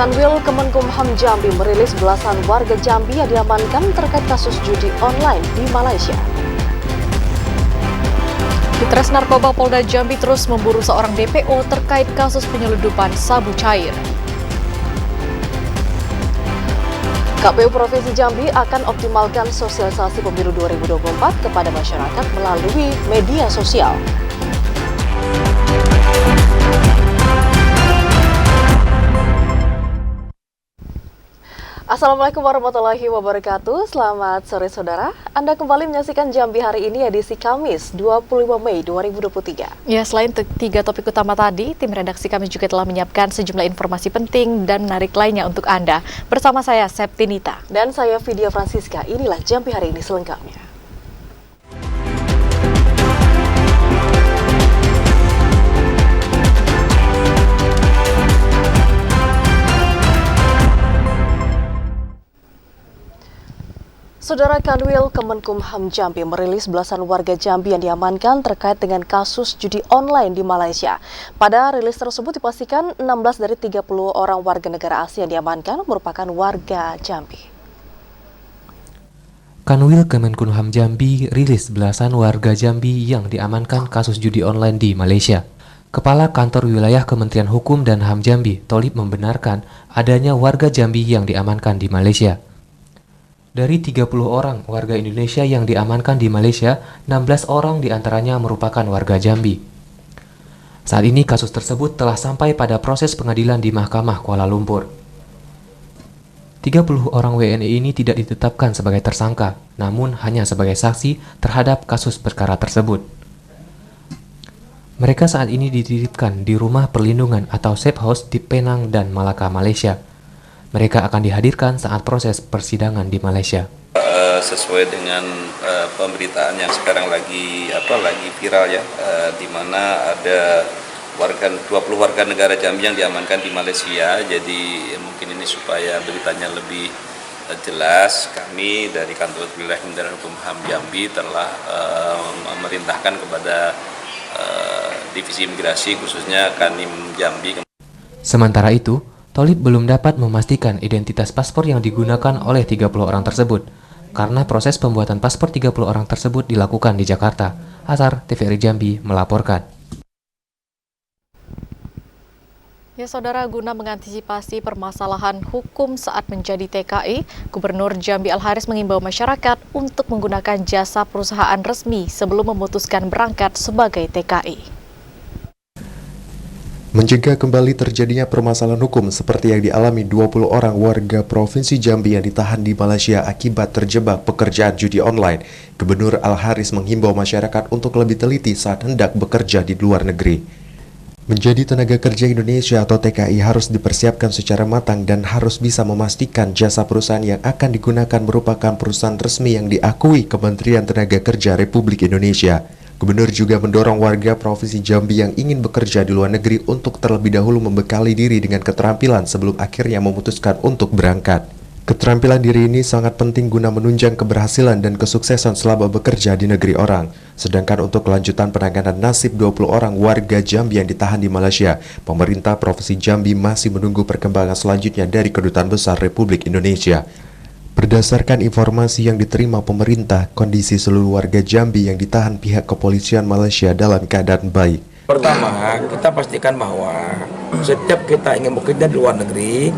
Kanwil Kemenkumham Jambi merilis belasan warga Jambi yang diamankan terkait kasus judi online di Malaysia. Ditres Narkoba Polda Jambi terus memburu seorang DPO terkait kasus penyelundupan sabu cair. KPU Provinsi Jambi akan optimalkan sosialisasi pemilu 2024 kepada masyarakat melalui media sosial. Assalamualaikum warahmatullahi wabarakatuh. Selamat sore saudara. Anda kembali menyaksikan Jambi hari ini edisi Kamis 25 Mei 2023. Ya, selain tiga topik utama tadi, tim redaksi kami juga telah menyiapkan sejumlah informasi penting dan menarik lainnya untuk Anda. Bersama saya Septinita dan saya Vidya Francisca. Inilah Jambi hari ini selengkapnya. Saudara, Kanwil Kemenkumham Jambi merilis belasan warga Jambi yang diamankan terkait dengan kasus judi online di Malaysia. Pada rilis tersebut dipastikan 16 dari 30 orang warga negara asing yang diamankan merupakan warga Jambi. Kanwil Kemenkumham Jambi rilis belasan warga Jambi yang diamankan kasus judi online di Malaysia. Kepala Kantor Wilayah Kementerian Hukum dan HAM Jambi, Tholib, membenarkan adanya warga Jambi yang diamankan di Malaysia. Dari 30 orang warga Indonesia yang diamankan di Malaysia, 16 orang diantaranya merupakan warga Jambi. Saat ini kasus tersebut telah sampai pada proses pengadilan di Mahkamah Kuala Lumpur. 30 orang WNI ini tidak ditetapkan sebagai tersangka, namun hanya sebagai saksi terhadap kasus perkara tersebut. Mereka saat ini dititipkan di Rumah Perlindungan atau Safe House di Penang dan Malaka, Malaysia. Mereka akan dihadirkan saat proses persidangan di Malaysia. Sesuai dengan pemberitaan yang sekarang lagi viral ya, di mana ada 20 warga negara Jambi yang diamankan di Malaysia. Jadi mungkin ini supaya beritanya lebih jelas, kami dari Kantor Wilayah Kementerian Hukum HAM Jambi telah memerintahkan kepada Divisi Imigrasi khususnya Kanwil Jambi. Sementara itu, Tholib belum dapat memastikan identitas paspor yang digunakan oleh 30 orang tersebut, karena proses pembuatan paspor 30 orang tersebut dilakukan di Jakarta. Azhar TVRI Jambi melaporkan. Ya saudara, guna mengantisipasi permasalahan hukum saat menjadi TKI, Gubernur Jambi Al-Haris mengimbau masyarakat untuk menggunakan jasa perusahaan resmi sebelum memutuskan berangkat sebagai TKI. Mencegah kembali terjadinya permasalahan hukum seperti yang dialami 20 orang warga Provinsi Jambi yang ditahan di Malaysia akibat terjebak pekerjaan judi online, Gubernur Al-Haris menghimbau masyarakat untuk lebih teliti saat hendak bekerja di luar negeri. Menjadi tenaga kerja Indonesia atau TKI harus dipersiapkan secara matang dan harus bisa memastikan jasa perusahaan yang akan digunakan merupakan perusahaan resmi yang diakui Kementerian Tenaga Kerja Republik Indonesia. Gubernur juga mendorong warga Provinsi Jambi yang ingin bekerja di luar negeri untuk terlebih dahulu membekali diri dengan keterampilan sebelum akhirnya memutuskan untuk berangkat. Keterampilan diri ini sangat penting guna menunjang keberhasilan dan kesuksesan selama bekerja di negeri orang. Sedangkan untuk kelanjutan penanganan nasib 20 orang warga Jambi yang ditahan di Malaysia, pemerintah Provinsi Jambi masih menunggu perkembangan selanjutnya dari Kedutaan Besar Republik Indonesia. Berdasarkan informasi yang diterima pemerintah, kondisi seluruh warga Jambi yang ditahan pihak kepolisian Malaysia dalam keadaan baik. Pertama, kita pastikan bahwa setiap kita ingin bekerja di luar negeri,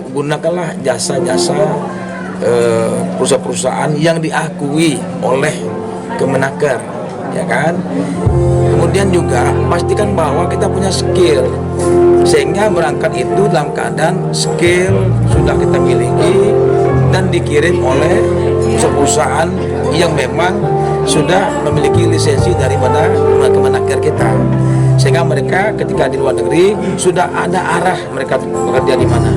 gunakanlah jasa-jasa perusahaan-perusahaan yang diakui oleh Kemenaker, ya kan? Kemudian juga pastikan bahwa kita punya skill, sehingga berangkat itu dalam keadaan skill sudah kita miliki dan dikirim oleh perusahaan yang memang sudah memiliki lisensi daripada Kemenaker kita, sehingga mereka ketika di luar negeri sudah ada arah mereka bekerja di mana.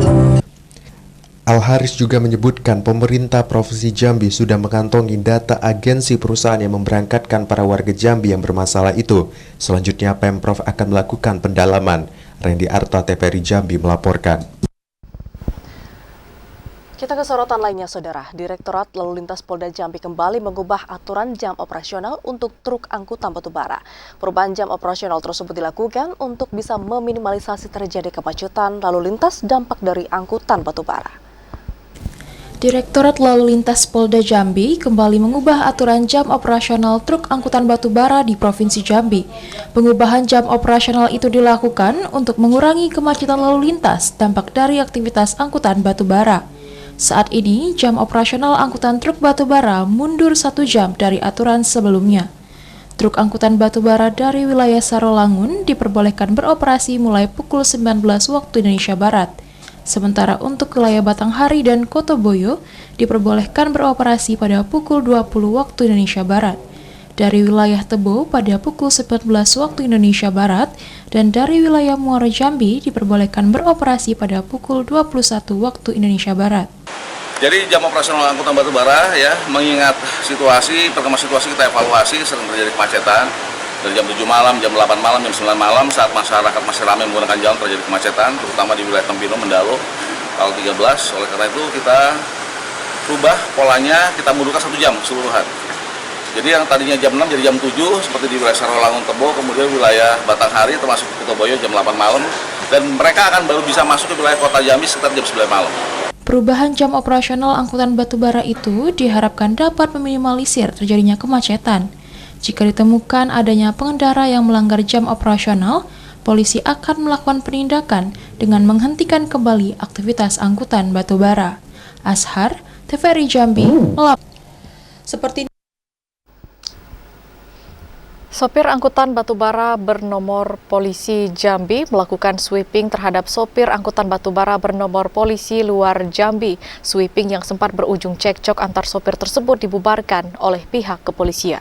Al-Haris juga menyebutkan pemerintah Provinsi Jambi sudah mengantongi data agensi perusahaan yang memberangkatkan para warga Jambi yang bermasalah itu. Selanjutnya Pemprov akan melakukan pendalaman. Randy Arta TVRI Jambi melaporkan. Kita ke sorotan lainnya, Saudara. Direktorat Lalu Lintas Polda Jambi kembali mengubah aturan jam operasional untuk truk angkutan batubara. Perubahan jam operasional tersebut dilakukan untuk bisa meminimalisasi terjadi kemacetan lalu lintas dampak dari angkutan batubara. Direktorat Lalu Lintas Polda Jambi kembali mengubah aturan jam operasional truk angkutan batubara di Provinsi Jambi. Pengubahan jam operasional itu dilakukan untuk mengurangi kemacetan lalu lintas dampak dari aktivitas angkutan batubara. Saat ini, jam operasional angkutan truk batubara mundur 1 jam dari aturan sebelumnya. Truk angkutan batubara dari wilayah Sarolangun diperbolehkan beroperasi mulai pukul 19 waktu Indonesia Barat. Sementara untuk wilayah Batanghari dan Kotoboyo diperbolehkan beroperasi pada pukul 20 waktu Indonesia Barat. Dari wilayah Tebo pada pukul 19 waktu Indonesia Barat dan dari wilayah Muaro Jambi diperbolehkan beroperasi pada pukul 21 waktu Indonesia Barat. Jadi jam operasional angkutan batubara ya, mengingat perkembangan situasi kita evaluasi sering terjadi kemacetan dari jam 7 malam, jam 8 malam, jam 9 malam saat masyarakat masih ramai menggunakan jalan terjadi kemacetan, terutama di wilayah Tempino, Mendalo, tanggal 13. Oleh karena itu kita rubah polanya, kita mundurkan 1 jam keseluruhan. Jadi yang tadinya jam 6 jadi jam 7 seperti di wilayah Sarolangun, Tebo, kemudian wilayah Batanghari termasuk Kotoboyo jam 8 malam dan mereka akan baru bisa masuk ke wilayah kota Jambi sekitar jam 9 malam. Perubahan jam operasional angkutan batubara itu diharapkan dapat meminimalisir terjadinya kemacetan. Jika ditemukan adanya pengendara yang melanggar jam operasional, polisi akan melakukan penindakan dengan menghentikan kembali aktivitas angkutan batubara. Ashar, TVRI Jambi, melapor. Seperti Sopir angkutan batubara bernomor polisi Jambi melakukan sweeping terhadap sopir angkutan batubara bernomor polisi luar Jambi. Sweeping yang sempat berujung cekcok antar sopir tersebut dibubarkan oleh pihak kepolisian.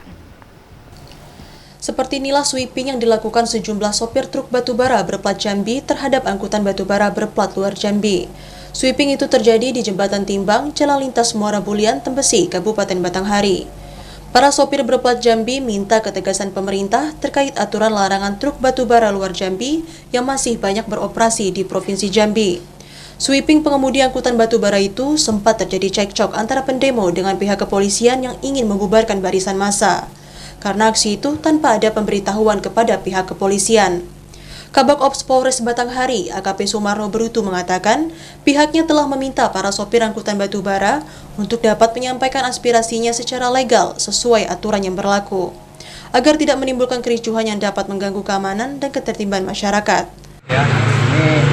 Seperti inilah sweeping yang dilakukan sejumlah sopir truk batubara berplat Jambi terhadap angkutan batubara berplat luar Jambi. Sweeping itu terjadi di Jembatan Timbang, Jalan Lintas Muara Bulian, Tembesi, Kabupaten Batanghari. Para sopir berplat Jambi minta ketegasan pemerintah terkait aturan larangan truk batubara luar Jambi yang masih banyak beroperasi di Provinsi Jambi. Sweeping pengemudi angkutan batubara itu sempat terjadi cekcok antara pendemo dengan pihak kepolisian yang ingin membubarkan barisan massa. Karena aksi itu tanpa ada pemberitahuan kepada pihak kepolisian. Kabak Ops Polres Batanghari, AKP Sumarno Brutu mengatakan, pihaknya telah meminta para sopir angkutan batubara untuk dapat menyampaikan aspirasinya secara legal sesuai aturan yang berlaku, agar tidak menimbulkan kericuhan yang dapat mengganggu keamanan dan ketertiban masyarakat. Ya, ini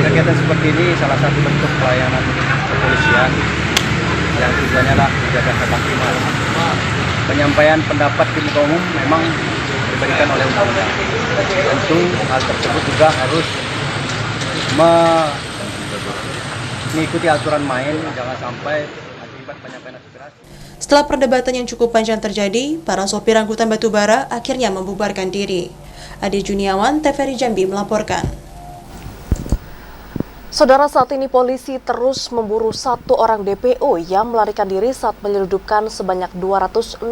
kegiatan seperti ini salah satu bentuk pelayanan kepolisian yang tujuannya adalah menjaga ketertiban. Penyampaian pendapat di muka umum memang diberikan oleh undang-undang. Tentu hal tersebut juga harus mengikuti aturan main, jangan sampai akibat penyampaian aspirasi. Setelah perdebatan yang cukup panjang terjadi, para sopir angkutan batubara akhirnya membubarkan diri. Ade Juniawan, TVRI Jambi melaporkan. Saudara, saat ini polisi terus memburu 1 orang DPO yang melarikan diri saat menyelundupkan sebanyak 265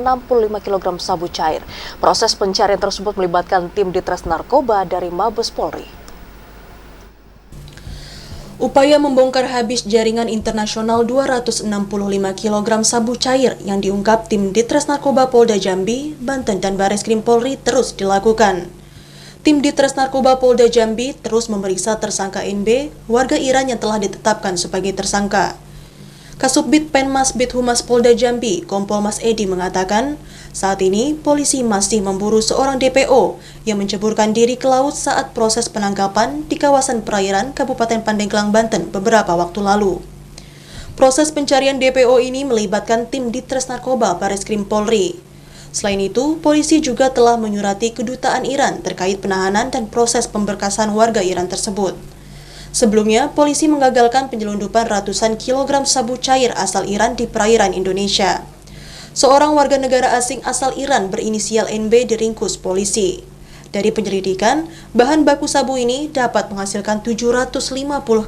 kg sabu cair. Proses pencarian tersebut melibatkan tim Ditres Narkoba dari Mabes Polri. Upaya membongkar habis jaringan internasional 265 kg sabu cair yang diungkap tim Ditres Narkoba Polda Jambi, Banten dan Bareskrim Polri terus dilakukan. Tim Ditres Narkoba Polda Jambi terus memeriksa tersangka NB, warga Iran yang telah ditetapkan sebagai tersangka. Kasubdit Penmasbid Humas Polda Jambi, Kompol Mas Edi mengatakan, saat ini polisi masih memburu seorang DPO yang menceburkan diri ke laut saat proses penangkapan di kawasan perairan Kabupaten Pandeglang, Banten beberapa waktu lalu. Proses pencarian DPO ini melibatkan tim Ditres Narkoba Bareskrim Polri. Selain itu, polisi juga telah menyurati kedutaan Iran terkait penahanan dan proses pemberkasan warga Iran tersebut. Sebelumnya, polisi menggagalkan penyelundupan ratusan kilogram sabu cair asal Iran di perairan Indonesia. Seorang warga negara asing asal Iran berinisial NB diringkus polisi. Dari penyelidikan, bahan baku sabu ini dapat menghasilkan 750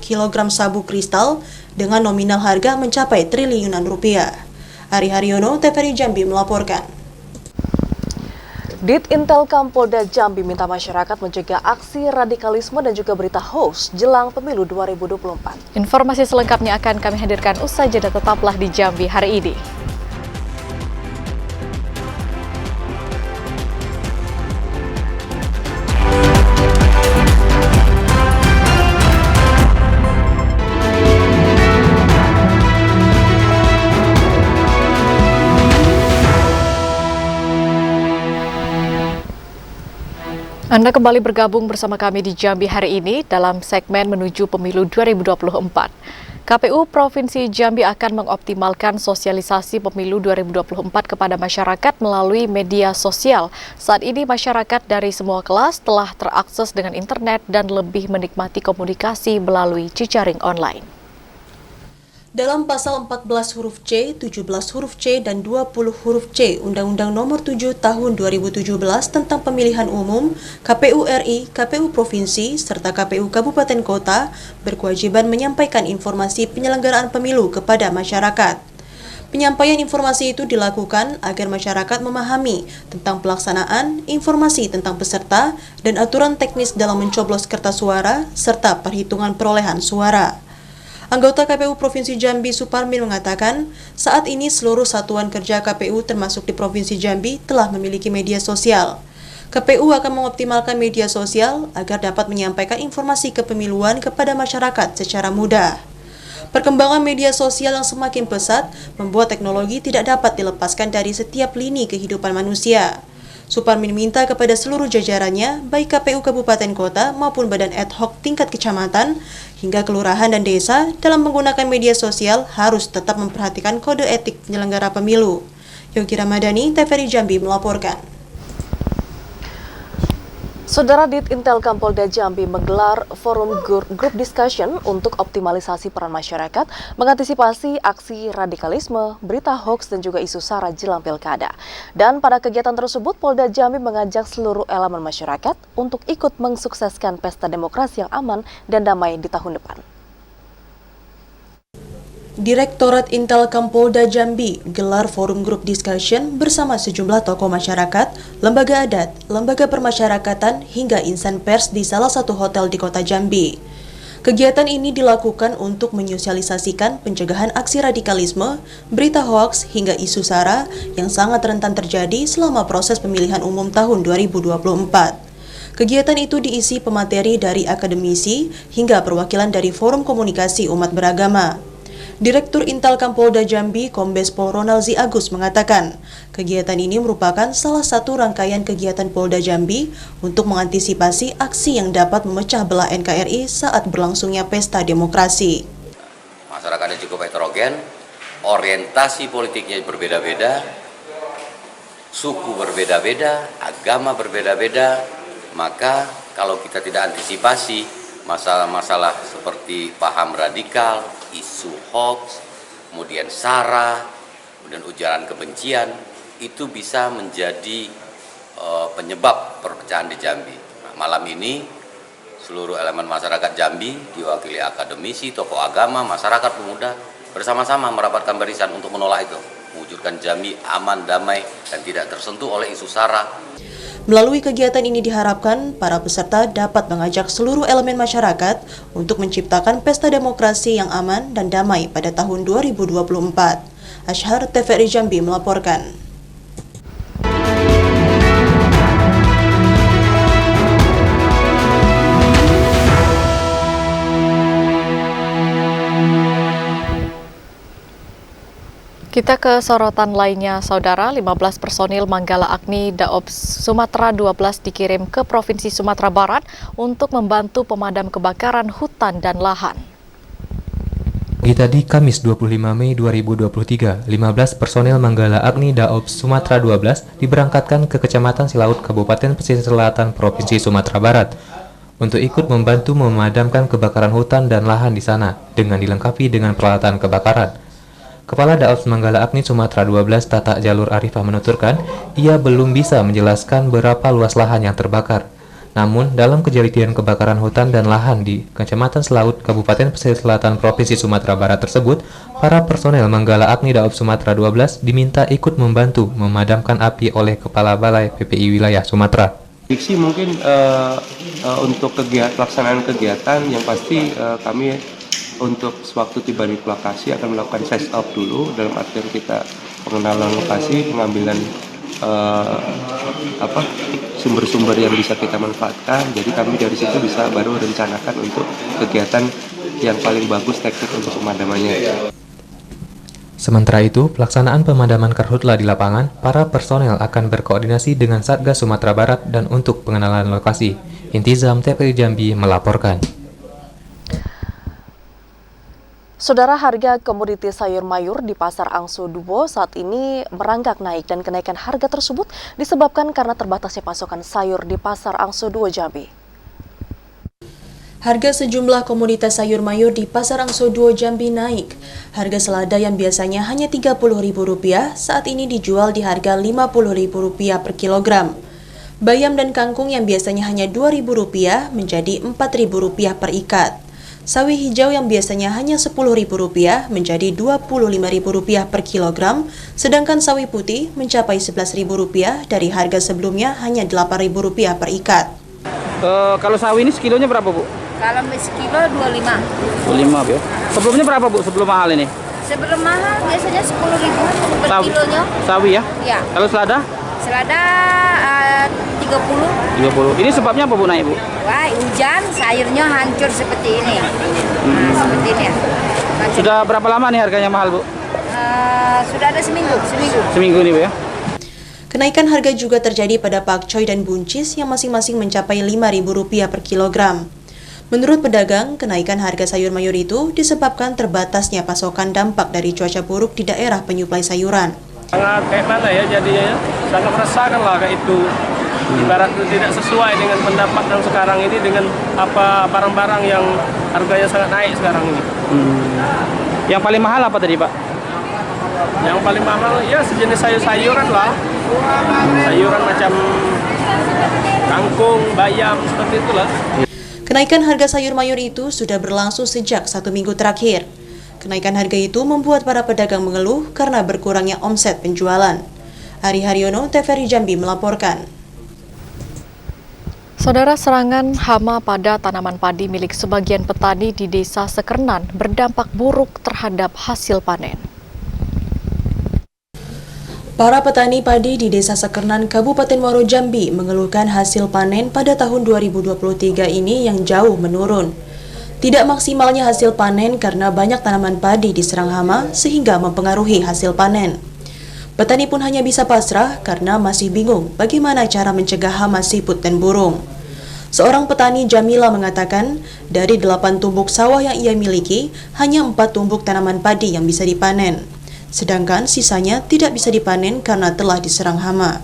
kg sabu kristal dengan nominal harga mencapai triliunan rupiah. Ari Haryono, TVRI Jambi melaporkan. Ditintelkam Polda Jambi minta masyarakat mencegah aksi radikalisme dan juga berita hoax jelang pemilu 2024. Informasi selengkapnya akan kami hadirkan usai jeda, tetaplah di Jambi hari ini. Anda kembali bergabung bersama kami di Jambi hari ini dalam segmen menuju pemilu 2024. KPU Provinsi Jambi akan mengoptimalkan sosialisasi pemilu 2024 kepada masyarakat melalui media sosial. Saat ini masyarakat dari semua kelas telah terakses dengan internet dan lebih menikmati komunikasi melalui jejaring online. Dalam pasal 14 huruf C, 17 huruf C, dan 20 huruf C Undang-Undang Nomor 7 Tahun 2017 tentang Pemilihan Umum, KPU RI, KPU Provinsi, serta KPU Kabupaten Kota berkewajiban menyampaikan informasi penyelenggaraan pemilu kepada masyarakat. Penyampaian informasi itu dilakukan agar masyarakat memahami tentang pelaksanaan, informasi tentang peserta, dan aturan teknis dalam mencoblos kertas suara, serta perhitungan perolehan suara. Anggota KPU Provinsi Jambi Suparmin mengatakan, saat ini seluruh satuan kerja KPU termasuk di Provinsi Jambi telah memiliki media sosial. KPU akan mengoptimalkan media sosial agar dapat menyampaikan informasi kepemiluan kepada masyarakat secara mudah. Perkembangan media sosial yang semakin pesat membuat teknologi tidak dapat dilepaskan dari setiap lini kehidupan manusia. Suparmin minta kepada seluruh jajarannya, baik KPU Kabupaten Kota maupun badan ad hoc tingkat kecamatan, hingga kelurahan dan desa dalam menggunakan media sosial harus tetap memperhatikan kode etik penyelenggara pemilu. Yogi Ramadhani, TVRI Jambi melaporkan. Saudara, Ditintelkam Polda Jambi menggelar forum group discussion untuk optimalisasi peran masyarakat, mengantisipasi aksi radikalisme, berita hoax, dan juga isu sara jelang pilkada. Dan pada kegiatan tersebut, Polda Jambi mengajak seluruh elemen masyarakat untuk ikut mensukseskan pesta demokrasi yang aman dan damai di tahun depan. Direktorat Intelkam Polda Jambi gelar forum group discussion bersama sejumlah tokoh masyarakat, lembaga adat, lembaga permasyarakatan, hingga insan pers di salah satu hotel di kota Jambi. Kegiatan ini dilakukan untuk menyosialisasikan pencegahan aksi radikalisme, berita hoaks, hingga isu sara yang sangat rentan terjadi selama proses pemilihan umum tahun 2024. Kegiatan itu diisi pemateri dari akademisi hingga perwakilan dari Forum Komunikasi Umat Beragama. Direktur Intelkam Polda Jambi, Kombes Pol Ronalzi Agus mengatakan, kegiatan ini merupakan salah satu rangkaian kegiatan Polda Jambi untuk mengantisipasi aksi yang dapat memecah belah NKRI saat berlangsungnya pesta demokrasi. Masyarakatnya cukup heterogen, orientasi politiknya berbeda-beda, suku berbeda-beda, agama berbeda-beda, maka kalau kita tidak antisipasi masalah-masalah seperti paham radikal, isu hoax, kemudian sara, kemudian ujaran kebencian, itu bisa menjadi penyebab perpecahan di Jambi. Nah, malam ini seluruh elemen masyarakat Jambi diwakili akademisi, tokoh agama, masyarakat pemuda bersama-sama merapatkan barisan untuk menolak itu, mewujudkan Jambi aman, damai, dan tidak tersentuh oleh isu sara. Melalui kegiatan ini diharapkan para peserta dapat mengajak seluruh elemen masyarakat untuk menciptakan pesta demokrasi yang aman dan damai pada tahun 2024. Ashar, TVRI Jambi melaporkan. Kita ke sorotan lainnya, Saudara. 15 personil Manggala Agni Daob Sumatera 12 dikirim ke Provinsi Sumatera Barat untuk membantu pemadam kebakaran hutan dan lahan. Tadi Kamis 25 Mei 2023, 15 personil Manggala Agni Daob Sumatera 12 diberangkatkan ke Kecamatan Silaut, Kabupaten Pesisir Selatan, Provinsi Sumatera Barat untuk ikut membantu memadamkan kebakaran hutan dan lahan di sana dengan dilengkapi dengan peralatan kebakaran. Kepala Daob Manggala Agni Sumatera 12 Tata Jalur Arifah menuturkan, ia belum bisa menjelaskan berapa luas lahan yang terbakar. Namun, dalam kejadian kebakaran hutan dan lahan di Kecamatan Selaut, Kabupaten Pesisir Selatan, Provinsi Sumatera Barat tersebut, para personel Manggala Agni Daob Sumatera 12 diminta ikut membantu memadamkan api oleh Kepala Balai PPI Wilayah Sumatera. Diksi mungkin untuk pelaksanaan kegiatan yang pasti kami untuk sewaktu tiba di lokasi akan melakukan size up dulu, dalam artian kita pengenalan lokasi, pengambilan sumber-sumber yang bisa kita manfaatkan. Jadi kami dari situ bisa baru rencanakan untuk kegiatan yang paling bagus teknik untuk pemadamannya. Sementara itu, pelaksanaan pemadaman karhutla di lapangan, para personel akan berkoordinasi dengan Satgas Sumatera Barat dan untuk pengenalan lokasi. Intizam TVRI Jambi melaporkan. Saudara, harga komoditi sayur mayur di Pasar Angso Dubo saat ini merangkak naik dan kenaikan harga tersebut disebabkan karena terbatasnya pasokan sayur di Pasar Angso Duo Jambi. Harga sejumlah komoditas sayur mayur di Pasar Angso Duo Jambi naik. Harga selada yang biasanya hanya Rp30.000 saat ini dijual di harga Rp50.000 per kilogram. Bayam dan kangkung yang biasanya hanya Rp2.000 menjadi Rp4.000 per ikat. Sawi hijau yang biasanya hanya Rp10.000 menjadi Rp25.000 per kilogram, sedangkan sawi putih mencapai Rp11.000 dari harga sebelumnya hanya Rp8.000 per ikat. Kalau sawi ini sekilonya berapa, Bu? Kalau sekilo 25. 25, ya. Sebelumnya berapa, Bu? Sebelum mahal ini? Sebelum mahal biasanya 10.000 per kilonya. Sawi ya? Ya. Kalau selada? Selada 30. 30. Ini sebabnya apa, Bu, naik, Bu? Wah, hujan, sayurnya hancur seperti ini. Nah, seperti ini. Hancur. Sudah berapa lama nih harganya mahal, Bu? Sudah ada seminggu. Seminggu nih, Bu, ya? Kenaikan harga juga terjadi pada pakcoy dan buncis yang masing-masing mencapai Rp5.000 per kilogram. Menurut pedagang, kenaikan harga sayur mayur itu disebabkan terbatasnya pasokan dampak dari cuaca buruk di daerah penyuplai sayuran. Sangat kayak mana ya jadinya ya? Sangat merasakan lah kayak itu. Ibarat tidak sesuai dengan pendapatan sekarang ini dengan apa barang-barang yang harganya sangat naik sekarang ini. Yang paling mahal apa tadi, Pak? Yang paling mahal ya sejenis sayur-sayuran lah. Sayuran macam kangkung, bayam, seperti itulah. Kenaikan harga sayur mayur itu sudah berlangsung sejak 1 minggu terakhir. Kenaikan harga itu membuat para pedagang mengeluh karena berkurangnya omset penjualan. Ari Haryono, TVRI Jambi melaporkan. Saudara, serangan hama pada tanaman padi milik sebagian petani di Desa Sekernan berdampak buruk terhadap hasil panen. Para petani padi di Desa Sekernan, Kabupaten Muaro Jambi mengeluhkan hasil panen pada tahun 2023 ini yang jauh menurun. Tidak maksimalnya hasil panen karena banyak tanaman padi diserang hama sehingga mempengaruhi hasil panen. Petani pun hanya bisa pasrah karena masih bingung bagaimana cara mencegah hama siput dan burung. Seorang petani Jamila mengatakan, dari 8 tumbuk sawah yang ia miliki, hanya 4 tumbuk tanaman padi yang bisa dipanen. Sedangkan sisanya tidak bisa dipanen karena telah diserang hama.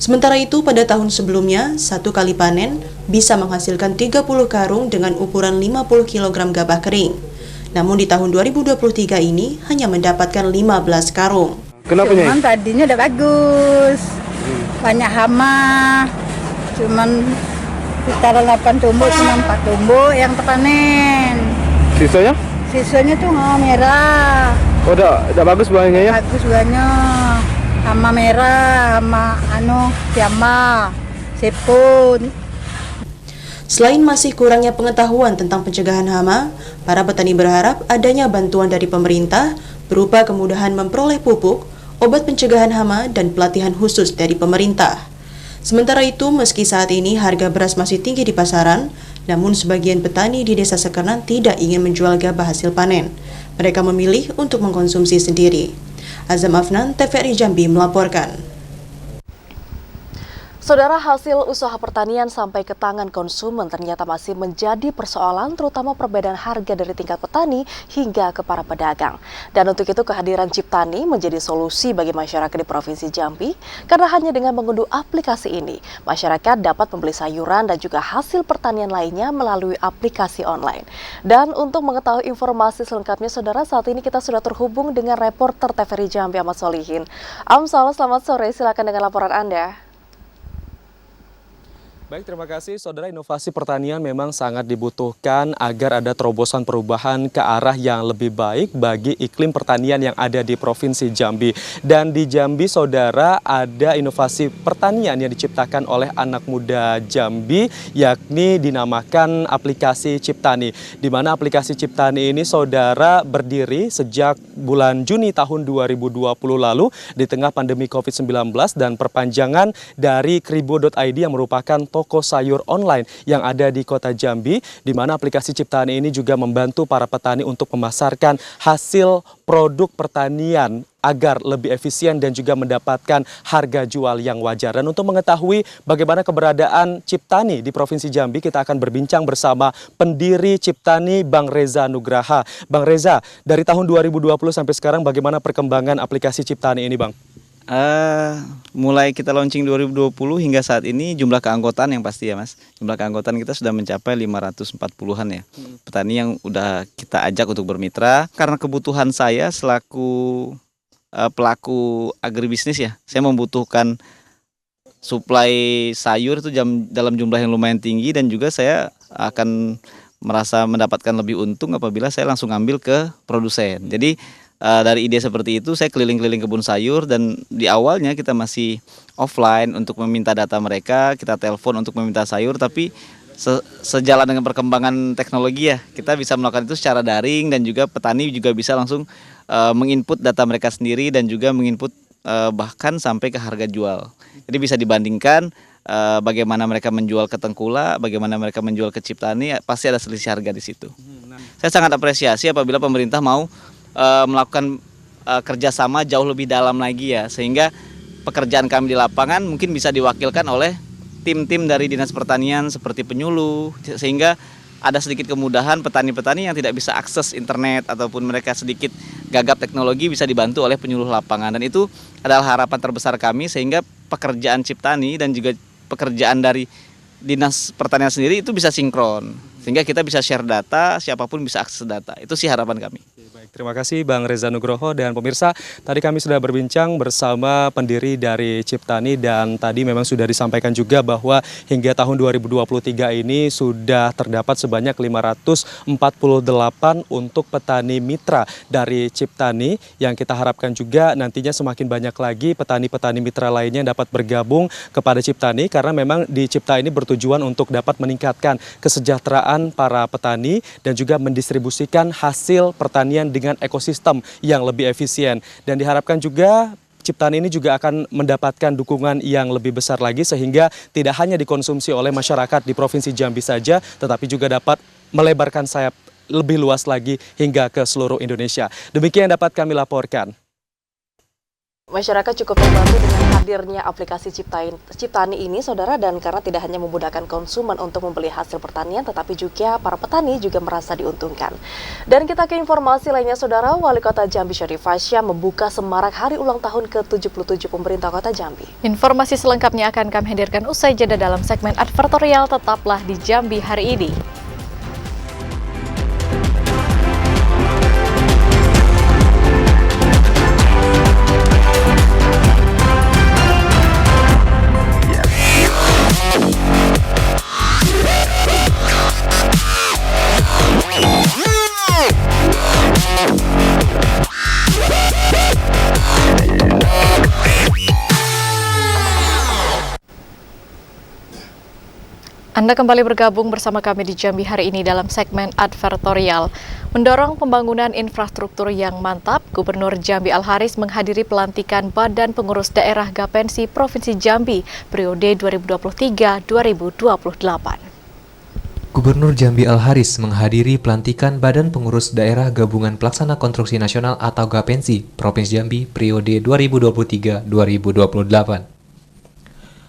Sementara itu, pada tahun sebelumnya, 1 kali panen bisa menghasilkan 30 karung dengan ukuran 50 kg gabah kering. Namun di tahun 2023 ini hanya mendapatkan 15 karung. Kenapa nih? Cuman padinya udah bagus. Banyak hama. Cuman sekitar 8 tumbuk, cuma 4 tumbuk yang terpanen. Sisanya? Sisanya tuh merah. Oh, udah bagus buahnya ya? Bagus buahnya. Hama merah, hama tiama, siput. Selain masih kurangnya pengetahuan tentang pencegahan hama, para petani berharap adanya bantuan dari pemerintah berupa kemudahan memperoleh pupuk, obat pencegahan hama, dan pelatihan khusus dari pemerintah. Sementara itu, meski saat ini harga beras masih tinggi di pasaran, namun sebagian petani di Desa Sekernan tidak ingin menjual gabah hasil panen. Mereka memilih untuk mengkonsumsi sendiri. Azam Afnan, TVRI Jambi melaporkan. Saudara, hasil usaha pertanian sampai ke tangan konsumen ternyata masih menjadi persoalan, terutama perbedaan harga dari tingkat petani hingga ke para pedagang. Dan untuk itu kehadiran Ciptani menjadi solusi bagi masyarakat di Provinsi Jambi, karena hanya dengan mengunduh aplikasi ini, masyarakat dapat membeli sayuran dan juga hasil pertanian lainnya melalui aplikasi online. Dan untuk mengetahui informasi selengkapnya, saudara, saat ini kita sudah terhubung dengan reporter TVRI Jambi Ahmad Solihin. Selamat sore, silakan dengan laporan Anda. Baik, terima kasih Saudara. Inovasi pertanian memang sangat dibutuhkan agar ada terobosan perubahan ke arah yang lebih baik bagi iklim pertanian yang ada di Provinsi Jambi. Dan di Jambi, Saudara, ada inovasi pertanian yang diciptakan oleh anak muda Jambi, yakni dinamakan aplikasi Ciptani. Di mana aplikasi Ciptani ini, Saudara, berdiri sejak bulan Juni tahun 2020 lalu di tengah pandemi COVID-19 dan perpanjangan dari Kribo.id yang merupakan toko sayur online yang ada di Kota Jambi, di mana aplikasi Ciptani ini juga membantu para petani untuk memasarkan hasil produk pertanian agar lebih efisien dan juga mendapatkan harga jual yang wajar. Dan untuk mengetahui bagaimana keberadaan Ciptani di Provinsi Jambi, kita akan berbincang bersama pendiri Ciptani, Bang Reza Nugraha. Bang Reza, dari tahun 2020 sampai sekarang bagaimana perkembangan aplikasi Ciptani ini, Bang? Mulai kita launching 2020 hingga saat ini jumlah keanggotaan yang pasti ya Mas. Jumlah keanggotaan kita sudah mencapai 540-an ya. Petani yang udah kita ajak untuk bermitra. Karena kebutuhan saya selaku pelaku agribisnis ya, saya membutuhkan suplai sayur itu dalam jumlah yang lumayan tinggi, dan juga saya akan merasa mendapatkan lebih untung apabila saya langsung ambil ke produsen. Jadi dari ide seperti itu saya keliling-keliling kebun sayur, dan di awalnya kita masih offline untuk meminta data mereka, kita telepon untuk meminta sayur, tapi sejalan dengan perkembangan teknologi ya, kita bisa melakukan itu secara daring, dan juga petani juga bisa langsung menginput data mereka sendiri, dan juga menginput bahkan sampai ke harga jual. Jadi bisa dibandingkan bagaimana mereka menjual ke Tengkulak, bagaimana mereka menjual ke Ciptani, pasti ada selisih harga di situ. Saya sangat apresiasi apabila pemerintah mau melakukan kerjasama jauh lebih dalam lagi ya, sehingga pekerjaan kami di lapangan mungkin bisa diwakilkan oleh tim-tim dari Dinas Pertanian seperti penyuluh, sehingga ada sedikit kemudahan petani-petani yang tidak bisa akses internet ataupun mereka sedikit gagap teknologi bisa dibantu oleh penyuluh lapangan, dan itu adalah harapan terbesar kami, sehingga pekerjaan Ciptani dan juga pekerjaan dari Dinas Pertanian sendiri itu bisa sinkron, sehingga kita bisa share data, siapapun bisa akses data. Itu sih harapan kami. Terima kasih Bang Reza Nugroho. Dan pemirsa, tadi kami sudah berbincang bersama pendiri dari Ciptani, dan tadi memang sudah disampaikan juga bahwa hingga tahun 2023 ini sudah terdapat sebanyak 548 untuk petani mitra dari Ciptani, yang kita harapkan juga nantinya semakin banyak lagi petani-petani mitra lainnya yang dapat bergabung kepada Ciptani, karena memang di Cipta ini bertujuan untuk dapat meningkatkan kesejahteraan para petani dan juga mendistribusikan hasil pertanian dengan ekosistem yang lebih efisien. Dan diharapkan juga Ciptani ini juga akan mendapatkan dukungan yang lebih besar lagi, sehingga tidak hanya dikonsumsi oleh masyarakat di Provinsi Jambi saja, tetapi juga dapat melebarkan sayap lebih luas lagi hingga ke seluruh Indonesia. Demikian dapat kami laporkan. Masyarakat cukup terbantu dengan hadirnya aplikasi Ciptani ini, Saudara, dan karena tidak hanya memudahkan konsumen untuk membeli hasil pertanian, tetapi juga para petani juga merasa diuntungkan. Dan kita ke informasi lainnya, Saudara. Wali Kota Jambi Syarif Fasya membuka semarak hari ulang tahun ke-77 pemerintah Kota Jambi. Informasi selengkapnya akan kami hadirkan usai jeda dalam segmen advertorial. Tetaplah di Jambi hari ini. Anda kembali bergabung bersama kami di Jambi hari ini dalam segmen advertorial. Mendorong pembangunan infrastruktur yang mantap, Gubernur Jambi Al-Haris menghadiri pelantikan Badan Pengurus Daerah Gapensi Provinsi Jambi periode 2023-2028. Gubernur Jambi Al-Haris menghadiri pelantikan Badan Pengurus Daerah Gabungan Pelaksana Konstruksi Nasional atau Gapensi Provinsi Jambi periode 2023-2028.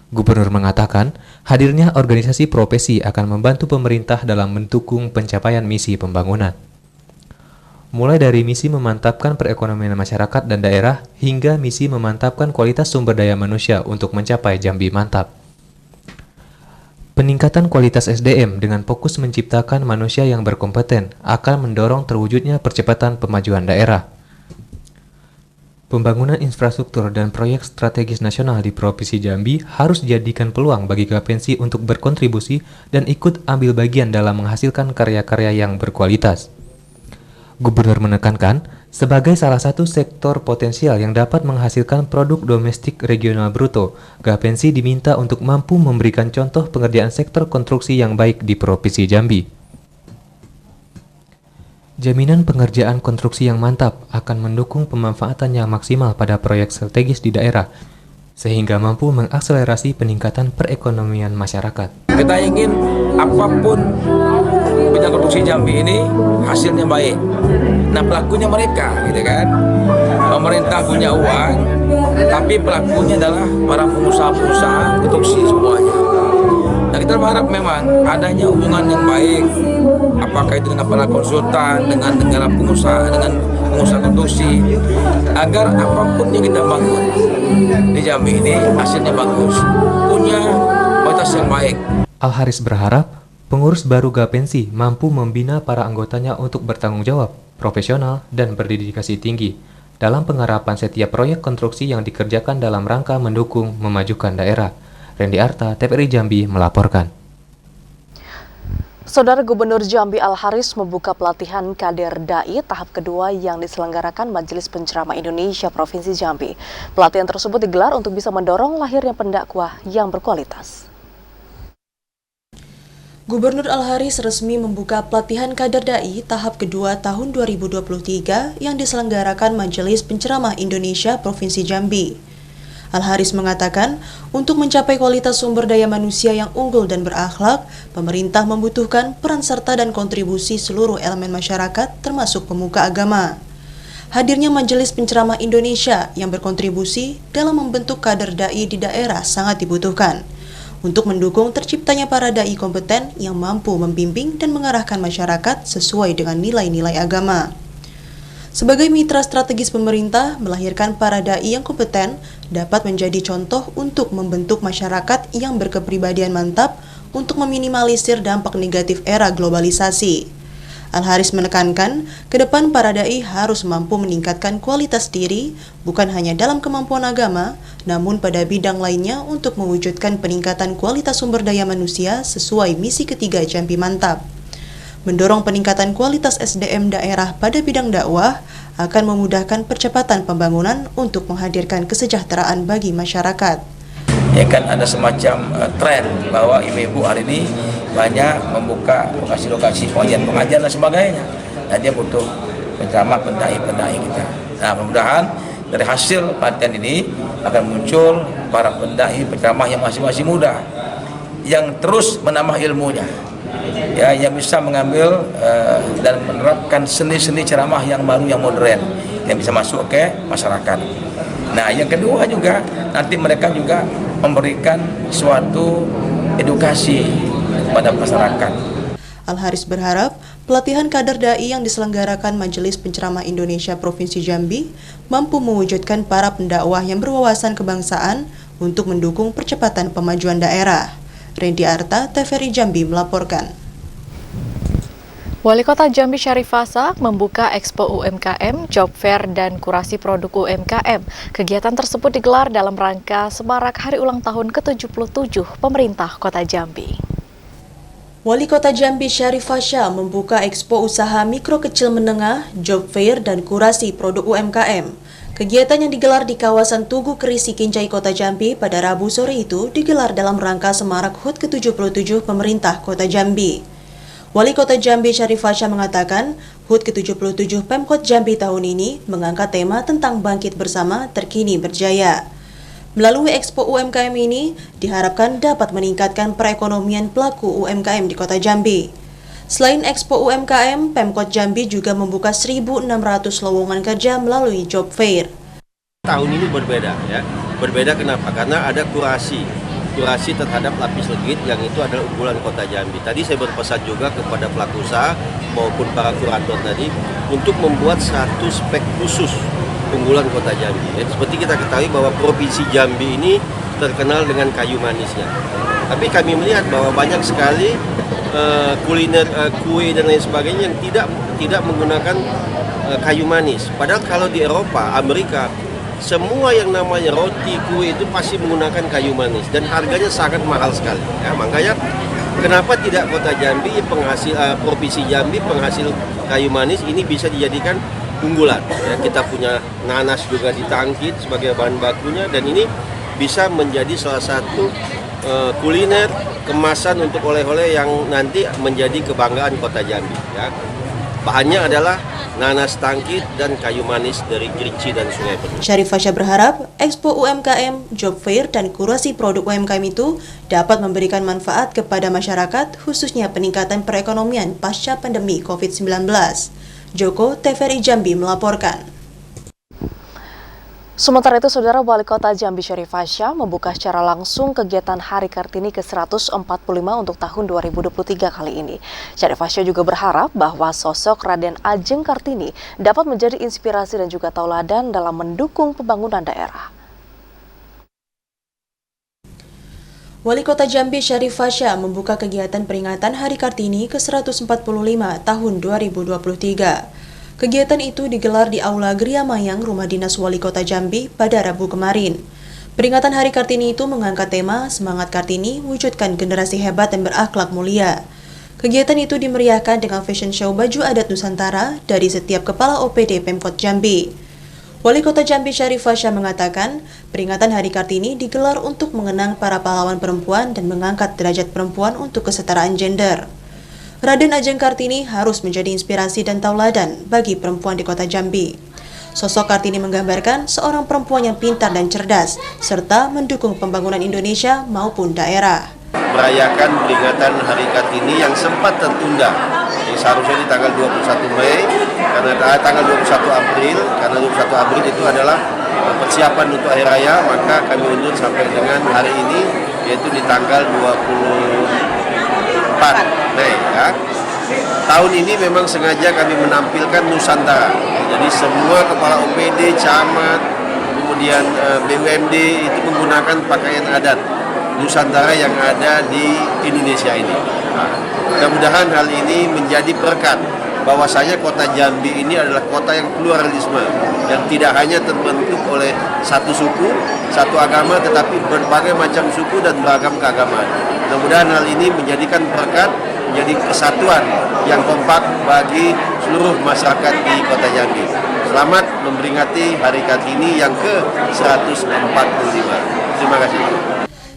Gubernur mengatakan, hadirnya organisasi profesi akan membantu pemerintah dalam mendukung pencapaian misi pembangunan. Mulai dari misi memantapkan perekonomian masyarakat dan daerah, hingga misi memantapkan kualitas sumber daya manusia untuk mencapai Jambi Mantap. Peningkatan kualitas SDM dengan fokus menciptakan manusia yang berkompeten akan mendorong terwujudnya percepatan pemajuan daerah. Pembangunan infrastruktur dan proyek strategis nasional di Provinsi Jambi harus dijadikan peluang bagi Gapensi untuk berkontribusi dan ikut ambil bagian dalam menghasilkan karya-karya yang berkualitas. Gubernur menekankan, sebagai salah satu sektor potensial yang dapat menghasilkan produk domestik regional bruto, Gapensi diminta untuk mampu memberikan contoh pengerjaan sektor konstruksi yang baik di Provinsi Jambi. Jaminan pengerjaan konstruksi yang mantap akan mendukung pemanfaatan yang maksimal pada proyek strategis di daerah, sehingga mampu mengakselerasi peningkatan perekonomian masyarakat. Kita ingin apapun bidang konstruksi Jambi ini hasilnya baik. Nah, pelakunya mereka, gitu kan. Pemerintah punya uang, tapi pelakunya adalah para pengusaha-pengusaha konstruksi semuanya. Nah, kita berharap memang adanya hubungan yang baik, apakah itu dengan para konsultan, dengan pengusaha, dengan pengusaha konstruksi, agar apapun yang kita bangun di Jambi ini hasilnya bagus, punya kualitas yang baik. Al-Haris berharap pengurus baru Gapensi mampu membina para anggotanya untuk bertanggung jawab, profesional, dan berdedikasi tinggi dalam penggarapan setiap proyek konstruksi yang dikerjakan dalam rangka mendukung memajukan daerah. Randy Arta, TVRI Jambi melaporkan. Saudara Gubernur Jambi Al-Haris membuka pelatihan kader dai tahap kedua yang diselenggarakan Majelis Penceramah Indonesia Provinsi Jambi. Pelatihan tersebut digelar untuk bisa mendorong lahirnya pendakwah yang berkualitas. Gubernur Al-Haris resmi membuka pelatihan kader dai tahap kedua tahun 2023 yang diselenggarakan Majelis Penceramah Indonesia Provinsi Jambi. Al-Haris mengatakan, untuk mencapai kualitas sumber daya manusia yang unggul dan berakhlak, pemerintah membutuhkan peran serta dan kontribusi seluruh elemen masyarakat termasuk pemuka agama. Hadirnya Majelis Penceramah Indonesia yang berkontribusi dalam membentuk kader dai di daerah sangat dibutuhkan untuk mendukung terciptanya para dai kompeten yang mampu membimbing dan mengarahkan masyarakat sesuai dengan nilai-nilai agama. Sebagai mitra strategis pemerintah, melahirkan para dai yang kompeten dapat menjadi contoh untuk membentuk masyarakat yang berkepribadian mantap untuk meminimalisir dampak negatif era globalisasi. Al-Haris menekankan, ke depan para dai harus mampu meningkatkan kualitas diri, bukan hanya dalam kemampuan agama, namun pada bidang lainnya untuk mewujudkan peningkatan kualitas sumber daya manusia sesuai misi ketiga Jambi Mantap. Mendorong peningkatan kualitas SDM daerah pada bidang dakwah akan memudahkan percepatan pembangunan untuk menghadirkan kesejahteraan bagi masyarakat. Ya kan ada semacam tren bahwa ibu-ibu hari ini banyak membuka lokasi-lokasi pengajian dan sebagainya. Nah, dia butuh penceramah pendai-pendai kita. Nah, mudah-mudahan dari hasil pelatihan ini akan muncul para pendai penceramah yang masih muda yang terus menambah ilmunya. Ya, yang bisa mengambil dan menerapkan seni-seni ceramah yang baru, yang modern, yang bisa masuk ke masyarakat. Nah, yang kedua juga nanti mereka juga memberikan suatu edukasi kepada masyarakat. Al-Haris berharap pelatihan kader dai yang diselenggarakan Majelis Penceramah Indonesia Provinsi Jambi mampu mewujudkan para pendakwah yang berwawasan kebangsaan untuk mendukung percepatan pemajuan daerah. Randy Arta, TVRI Jambi melaporkan. Wali Kota Jambi Syarif Hasan membuka Expo UMKM, Job Fair, dan kurasi produk UMKM. Kegiatan tersebut digelar dalam rangka semarak hari ulang tahun ke-77 pemerintah Kota Jambi. Wali Kota Jambi Syarif Hasan membuka Expo Usaha Mikro Kecil Menengah, Job Fair, dan kurasi produk UMKM. Kegiatan yang digelar di kawasan Tugu Kerisi Kincai Kota Jambi pada Rabu sore itu digelar dalam rangka semarak HUT ke-77 pemerintah Kota Jambi. Wali Kota Jambi Syarif Hasan mengatakan, HUT ke-77 Pemkot Jambi tahun ini mengangkat tema tentang bangkit bersama, terkini berjaya. Melalui Expo UMKM ini diharapkan dapat meningkatkan perekonomian pelaku UMKM di Kota Jambi. Selain Expo UMKM, Pemkot Jambi juga membuka 1.600 lowongan kerja melalui Job Fair. Tahun ini berbeda ya. Berbeda kenapa? Karena ada kurasi terhadap lapis legit yang itu adalah unggulan Kota Jambi. Tadi saya berpesan juga kepada pelaku usaha maupun para kurator tadi untuk membuat satu spek khusus unggulan Kota Jambi. Ya, seperti kita ketahui bahwa Provinsi Jambi ini terkenal dengan kayu manisnya. Tapi kami melihat bahwa banyak sekali kuliner, kue dan lain sebagainya yang tidak menggunakan kayu manis. Padahal kalau di Eropa, Amerika, semua yang namanya roti, kue itu pasti menggunakan kayu manis dan harganya sangat mahal sekali. Ya, makanya kenapa tidak Kota Jambi Provinsi Jambi penghasil kayu manis ini bisa dijadikan unggulan. Ya, kita punya nanas juga di Tangkit sebagai bahan bakunya dan ini bisa menjadi salah satu kuliner kemasan untuk oleh-oleh yang nanti menjadi kebanggaan Kota Jambi. Ya. Bahannya adalah nanas Tangkit dan kayu manis dari Kerinci dan Sungai Penuh. Syarif Fasha berharap Expo UMKM, Job Fair, dan kurasi produk UMKM itu dapat memberikan manfaat kepada masyarakat, khususnya peningkatan perekonomian pasca pandemi COVID-19. Joko, TVRI Jambi melaporkan. Sementara itu, Saudara, Wali Kota Jambi Syarif Fasha membuka secara langsung kegiatan Hari Kartini ke-145 untuk tahun 2023 kali ini. Syarif Fasha juga berharap bahwa sosok Raden Ajeng Kartini dapat menjadi inspirasi dan juga tauladan dalam mendukung pembangunan daerah. Wali Kota Jambi Syarif Fasha membuka kegiatan peringatan Hari Kartini ke-145 tahun 2023. Kegiatan itu digelar di Aula Gria Mayang, Rumah Dinas Wali Kota Jambi pada Rabu kemarin. Peringatan Hari Kartini itu mengangkat tema Semangat Kartini, Wujudkan Generasi Hebat dan Berakhlak Mulia. Kegiatan itu dimeriahkan dengan fashion show baju adat Nusantara dari setiap kepala OPD Pemkot Jambi. Wali Kota Jambi Syarif Fasha mengatakan, peringatan Hari Kartini digelar untuk mengenang para pahlawan perempuan dan mengangkat derajat perempuan untuk kesetaraan gender. Raden Ajeng Kartini harus menjadi inspirasi dan tauladan bagi perempuan di Kota Jambi. Sosok Kartini menggambarkan seorang perempuan yang pintar dan cerdas, serta mendukung pembangunan Indonesia maupun daerah. Merayakan peringatan Hari Kartini yang sempat tertunda, yang seharusnya di tanggal 21 Mei, karena tanggal 21 April, karena 21 April itu adalah persiapan untuk Hari Raya, maka kami undur sampai dengan hari ini, yaitu di tanggal 24 Mei. Ya. Tahun ini memang sengaja kami menampilkan Nusantara. Jadi semua kepala OPD, camat, kemudian BUMD itu menggunakan pakaian adat Nusantara yang ada di Indonesia ini. Nah, mudah-mudahan hal ini menjadi berkat bahwasanya Kota Jambi ini adalah kota yang pluralisme, yang tidak hanya terbentuk oleh satu suku, satu agama, tetapi berbagai macam suku dan beragam keagamaan. Mudah-mudahan hal ini menjadikan berkat, menjadi kesatuan yang kompak bagi seluruh masyarakat di Kota Jambi. Selamat memperingati Hari Kartini yang ke-145. Terima kasih.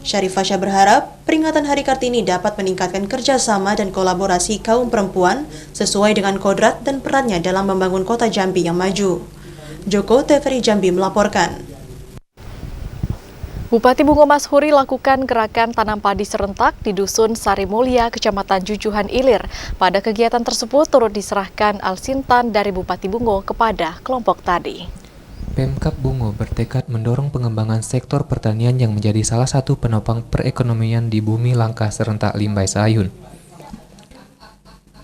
Syarif Fasha berharap peringatan Hari Kartini dapat meningkatkan kerjasama dan kolaborasi kaum perempuan sesuai dengan kodrat dan perannya dalam membangun Kota Jambi yang maju. Joko, TVRI Jambi melaporkan. Bupati Bungo Mashuri lakukan gerakan tanam padi serentak di Dusun Sari Mulia, Kecamatan Jujuhan Ilir. Pada kegiatan tersebut turut diserahkan Alsintan dari Bupati Bungo kepada kelompok tani. Pemkab Bungo bertekad mendorong pengembangan sektor pertanian yang menjadi salah satu penopang perekonomian di bumi langka serentak Limbay Sayun.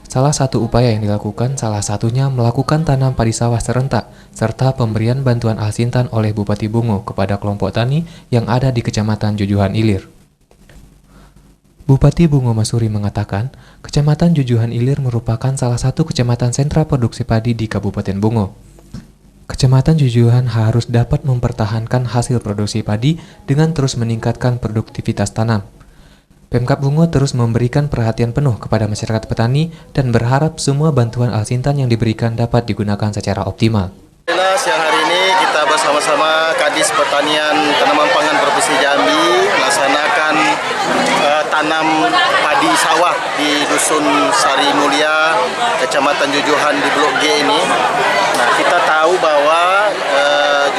Salah satu upaya yang dilakukan salah satunya melakukan tanam padi sawah serentak serta pemberian bantuan Alsintan oleh Bupati Bungo kepada kelompok tani yang ada di Kecamatan Jujuhan Ilir. Bupati Bungo Mashuri mengatakan, Kecamatan Jujuhan Ilir merupakan salah satu kecamatan sentra produksi padi di Kabupaten Bungo. Kecamatan Jujuhan harus dapat mempertahankan hasil produksi padi dengan terus meningkatkan produktivitas tanam. Pemkab Bungo terus memberikan perhatian penuh kepada masyarakat petani dan berharap semua bantuan Alsintan yang diberikan dapat digunakan secara optimal. Siang hari ini kita bersama-sama Kadis Pertanian Tanaman Pangan Provinsi Jambi melaksanakan tanam padi sawah di Dusun Sari Mulia, Kecamatan Jujuhan di Blok G ini. Nah, kita tahu bahwa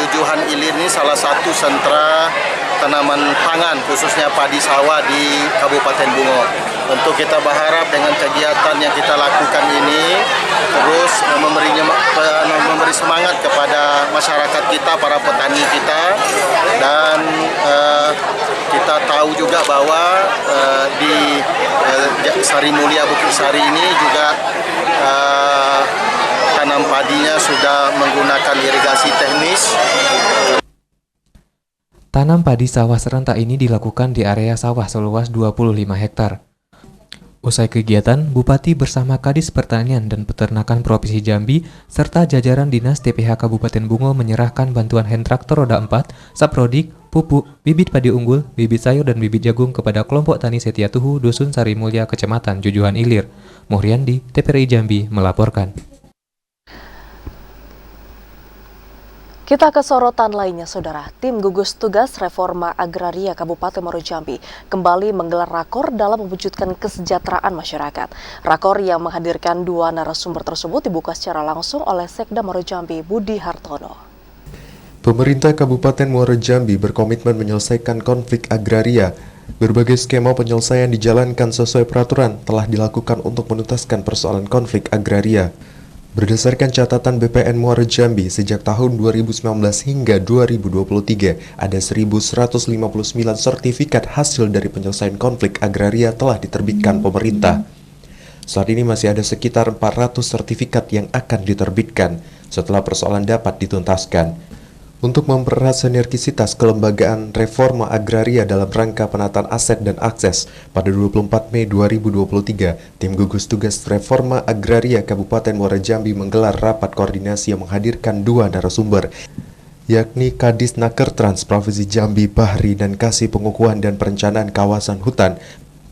Jujuhan Ilir ini salah satu sentra tanaman pangan khususnya padi sawah di Kabupaten Bungo. Tentu kita berharap dengan kegiatan yang kita lakukan ini terus memberi semangat kepada masyarakat kita, para petani kita, dan kita tahu juga bahwa di Sari Mulia Bukit Sari ini juga tanam padinya sudah menggunakan irigasi teknis. Tanam padi sawah serentak ini dilakukan di area sawah seluas 25 hektar. Usai kegiatan, Bupati bersama Kadis Pertanian dan Peternakan Provinsi Jambi serta jajaran Dinas TPH Kabupaten Bungo menyerahkan bantuan hand traktor roda 4, saprodik, pupuk, bibit padi unggul, bibit sayur dan bibit jagung kepada kelompok tani Setia Tuhu Dusun Sari Mulya, Kecamatan Jujuhan Ilir. Muhriandi, TPRI Jambi melaporkan. Kita ke sorotan lainnya, Saudara. Tim Gugus Tugas Reforma Agraria Kabupaten Muaro Jambi kembali menggelar rakor dalam mewujudkan kesejahteraan masyarakat. Rakor yang menghadirkan dua narasumber tersebut dibuka secara langsung oleh Sekda Muaro Jambi, Budi Hartono. Pemerintah Kabupaten Muaro Jambi berkomitmen menyelesaikan konflik agraria. Berbagai skema penyelesaian dijalankan sesuai peraturan telah dilakukan untuk menuntaskan persoalan konflik agraria. Berdasarkan catatan BPN Muaro Jambi, sejak tahun 2019 hingga 2023, ada 1.159 sertifikat hasil dari penyelesaian konflik agraria telah diterbitkan pemerintah. Saat ini masih ada sekitar 400 sertifikat yang akan diterbitkan setelah persoalan dapat dituntaskan. Untuk mempererat sinergisitas kelembagaan reforma agraria dalam rangka penataan aset dan akses, pada 24 Mei 2023, Tim Gugus Tugas Reforma Agraria Kabupaten Muaro Jambi menggelar rapat koordinasi yang menghadirkan dua narasumber, yakni Kadis Nakertrans Provinsi Jambi Bahri dan Kasih Pengukuhan dan Perencanaan Kawasan Hutan,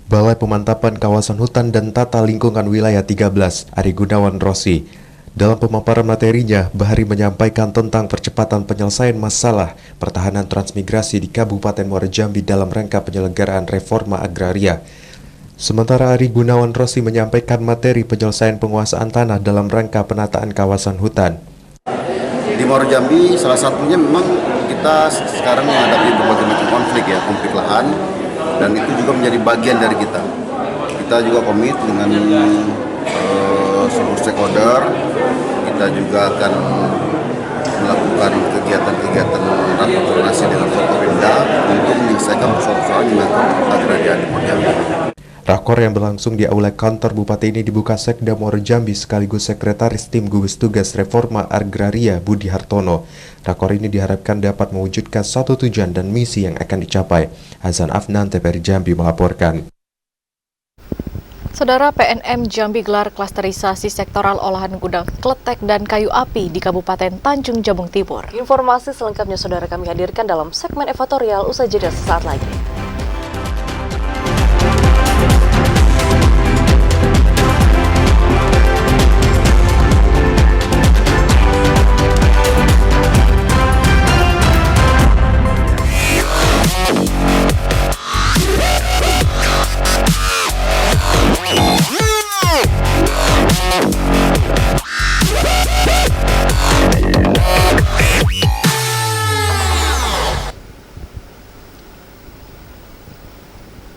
Balai Pemantapan Kawasan Hutan dan Tata Lingkungan Wilayah 13, Ari Gunawan Rossi. Dalam pemaparan materinya, Bahri menyampaikan tentang percepatan penyelesaian masalah pertahanan transmigrasi di Kabupaten Muaro Jambi dalam rangka penyelenggaraan reforma agraria. Sementara Ari Gunawan Rossi menyampaikan materi penyelesaian penguasaan tanah dalam rangka penataan kawasan hutan. Di Muaro Jambi salah satunya memang kita sekarang menghadapi berbagai macam konflik lahan, dan itu juga menjadi bagian dari kita. Kita juga komit dengan seluruh stakeholder. Kita juga akan melakukan kegiatan-kegiatan rapat koordinasi dengan Forkopimda untuk menyelesaikan persoalan-persoalan di agraria di Muaro Jambi. Rakor yang berlangsung di aula kantor Bupati ini dibuka Sekda Muaro Jambi sekaligus Sekretaris Tim Gugus Tugas Reforma Agraria Budi Hartono. Rakor ini diharapkan dapat mewujudkan satu tujuan dan misi yang akan dicapai. Hasan Afnan, TPRI Jambi melaporkan. Saudara, PNM Jambi gelar klasterisasi sektoral olahan gudang kletek dan kayu api di Kabupaten Tanjung Jabung Timur. Informasi selengkapnya Saudara kami hadirkan dalam segmen editorial usai jeda sesaat lagi.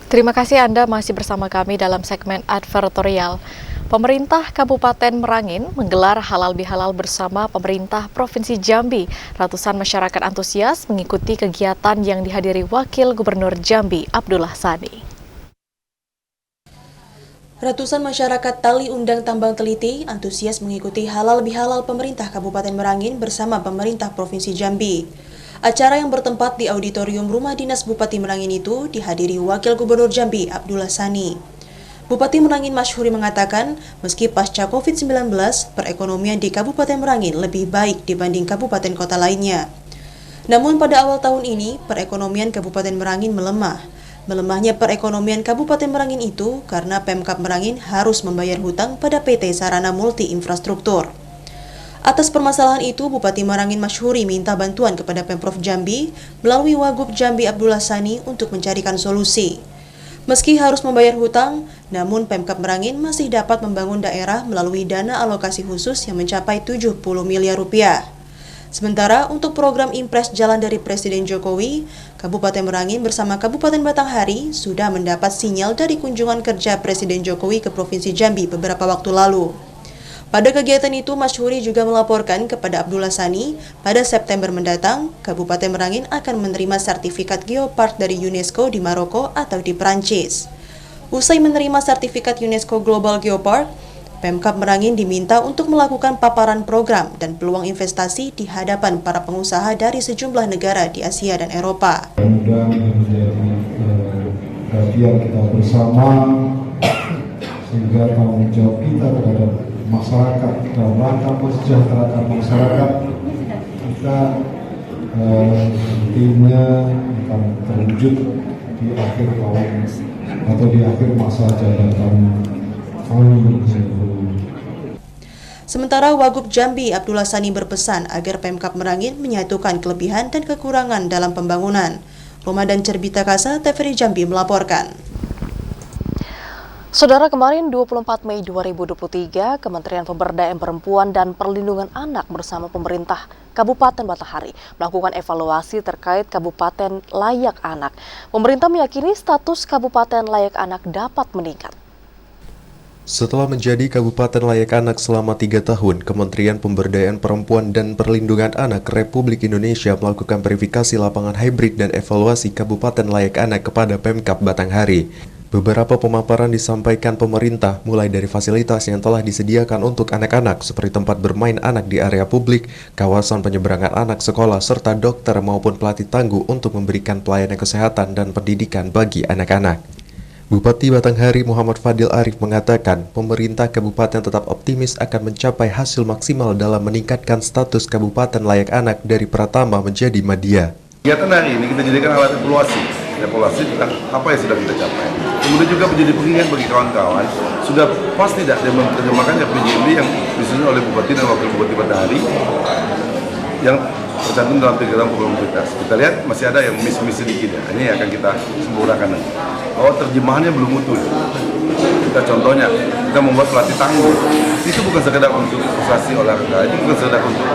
Terima kasih Anda masih bersama kami dalam segmen advertorial. Pemerintah Kabupaten Merangin menggelar halal bihalal bersama pemerintah Provinsi Jambi. Ratusan masyarakat antusias mengikuti kegiatan yang dihadiri Wakil Gubernur Jambi, Abdullah Sani. Ratusan masyarakat Tali Undang Tambang Teliti antusias mengikuti halal bihalal pemerintah Kabupaten Merangin bersama pemerintah Provinsi Jambi. Acara yang bertempat di auditorium Rumah Dinas Bupati Merangin itu dihadiri Wakil Gubernur Jambi, Abdullah Sani. Bupati Merangin Masyhuri mengatakan, meski pasca COVID-19, perekonomian di Kabupaten Merangin lebih baik dibanding kabupaten kota lainnya. Namun pada awal tahun ini, perekonomian Kabupaten Merangin melemah. Melemahnya perekonomian Kabupaten Merangin itu karena Pemkab Merangin harus membayar hutang pada PT Sarana Multi Infrastruktur. Atas permasalahan itu, Bupati Merangin Masyhuri minta bantuan kepada Pemprov Jambi melalui Wagub Jambi Abdullah Sani untuk mencarikan solusi. Meski harus membayar hutang, namun Pemkab Merangin masih dapat membangun daerah melalui dana alokasi khusus yang mencapai 70 miliar rupiah. Sementara untuk program Impres Jalan dari Presiden Jokowi, Kabupaten Merangin bersama Kabupaten Batanghari sudah mendapat sinyal dari kunjungan kerja Presiden Jokowi ke Provinsi Jambi beberapa waktu lalu. Pada kegiatan itu, Masyhuri juga melaporkan kepada Abdullah Sani, pada September mendatang, Kabupaten Merangin akan menerima sertifikat Geopark dari UNESCO di Maroko atau di Perancis. Usai menerima sertifikat UNESCO Global Geopark, Pemkab Merangin diminta untuk melakukan paparan program dan peluang investasi di hadapan para pengusaha dari sejumlah negara di Asia dan Eropa. Mudah menjadi perhatian kita bersama sehingga tanggung jawab kita terhadap masyarakat dalam rangka mensejahterakan masyarakat kita nantinya akan terwujud di akhir tahun atau di akhir masa jabatan kami. Sementara Wagub Jambi Abdullah Sani berpesan agar Pemkab Merangin menyatukan kelebihan dan kekurangan dalam pembangunan. Ramadan Cerbita Kasa, TVRI Jambi melaporkan. Saudara, kemarin 24 Mei 2023, Kementerian Pemberdayaan Perempuan dan Perlindungan Anak bersama pemerintah Kabupaten Batanghari melakukan evaluasi terkait Kabupaten Layak Anak. Pemerintah meyakini status Kabupaten Layak Anak dapat meningkat. Setelah menjadi Kabupaten Layak Anak selama 3 tahun, Kementerian Pemberdayaan Perempuan dan Perlindungan Anak Republik Indonesia melakukan verifikasi lapangan hybrid dan evaluasi Kabupaten Layak Anak kepada Pemkab Batanghari. Beberapa pemaparan disampaikan pemerintah, mulai dari fasilitas yang telah disediakan untuk anak-anak seperti tempat bermain anak di area publik, kawasan penyeberangan anak sekolah, serta dokter maupun pelatih tangguh untuk memberikan pelayanan kesehatan dan pendidikan bagi anak-anak. Bupati Batanghari Muhammad Fadil Arif mengatakan, pemerintah kabupaten tetap optimis akan mencapai hasil maksimal dalam meningkatkan status Kabupaten Layak Anak dari Pratama menjadi Madya. Kegiatan hari ini kita jadikan alat evaluasi tentang apa yang sudah kita capai. Kemudian juga menjadi pengingat bagi kawan-kawan, sudah pas tidak dia menerjemahkan RPJMD yang disusun oleh Bupati dan Wakil Bupati Batanghari yang tercantum dalam 3 program prioritas. Kita lihat masih ada yang miss sedikit ya. Ini akan kita sempurnakan nanti. Oh, terjemahannya belum utuh. Kita contohnya, kita membuat pelatih tangguh. Itu bukan sekedar untuk prestasi olahraga, itu bukan sekedar untuk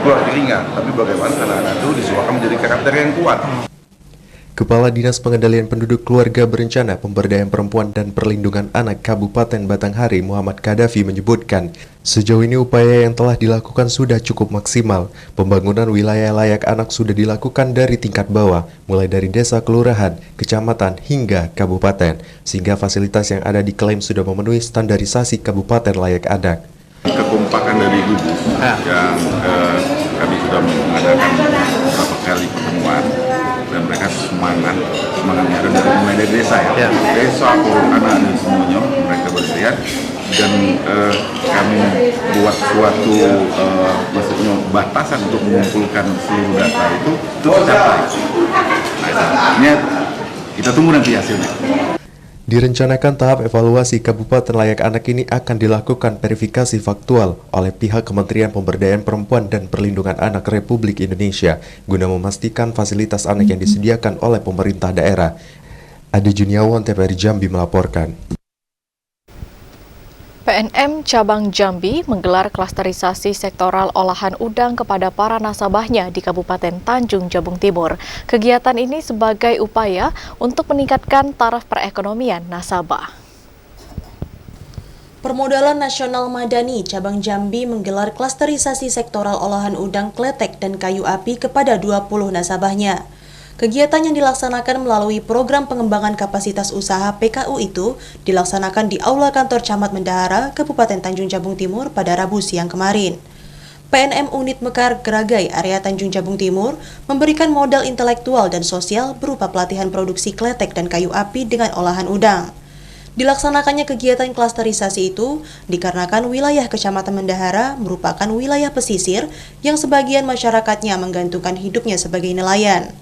keluar ringan, tapi bagaimana anak-anak itu disuarakan menjadi karakter yang kuat. Kepala Dinas Pengendalian Penduduk Keluarga Berencana Pemberdayaan Perempuan dan Perlindungan Anak Kabupaten Batanghari Muhammad Kadafi menyebutkan, sejauh ini upaya yang telah dilakukan sudah cukup maksimal. Pembangunan wilayah layak anak sudah dilakukan dari tingkat bawah, mulai dari desa, kelurahan, kecamatan, hingga kabupaten, sehingga fasilitas yang ada diklaim sudah memenuhi standarisasi Kabupaten Layak Anak. Kekompakan dari gugus yang kami sudah mengadakan beberapa kali pertemuan dan mereka semangatnya ada mulai dari desa ya. Desa, anak-anak dan semuanya mereka berteriak dan kami buat suatu maksudnya batasan untuk mengumpulkan seluruh data itu tercapai. Nah, artinya kita tunggu nanti hasilnya. Direncanakan tahap evaluasi Kabupaten Layak Anak ini akan dilakukan verifikasi faktual oleh pihak Kementerian Pemberdayaan Perempuan dan Perlindungan Anak Republik Indonesia guna memastikan fasilitas anak yang disediakan oleh pemerintah daerah. Adi Juniawan, TVRI Jambi melaporkan. PNM Cabang Jambi menggelar klasterisasi sektoral olahan udang kepada para nasabahnya di Kabupaten Tanjung Jabung Timur. Kegiatan ini sebagai upaya untuk meningkatkan taraf perekonomian nasabah. Permodalan Nasional Madani Cabang Jambi menggelar klasterisasi sektoral olahan udang, kletek, dan kayu api kepada 20 nasabahnya. Kegiatan yang dilaksanakan melalui program pengembangan kapasitas usaha PKU itu dilaksanakan di Aula Kantor Camat Mendahara, Kabupaten Tanjung Jabung Timur pada Rabu siang kemarin. PNM Unit Mekar Geragai area Tanjung Jabung Timur memberikan modal intelektual dan sosial berupa pelatihan produksi kletek dan kayu api dengan olahan udang. Dilaksanakannya kegiatan klasterisasi itu dikarenakan wilayah Kecamatan Mendahara merupakan wilayah pesisir yang sebagian masyarakatnya menggantungkan hidupnya sebagai nelayan.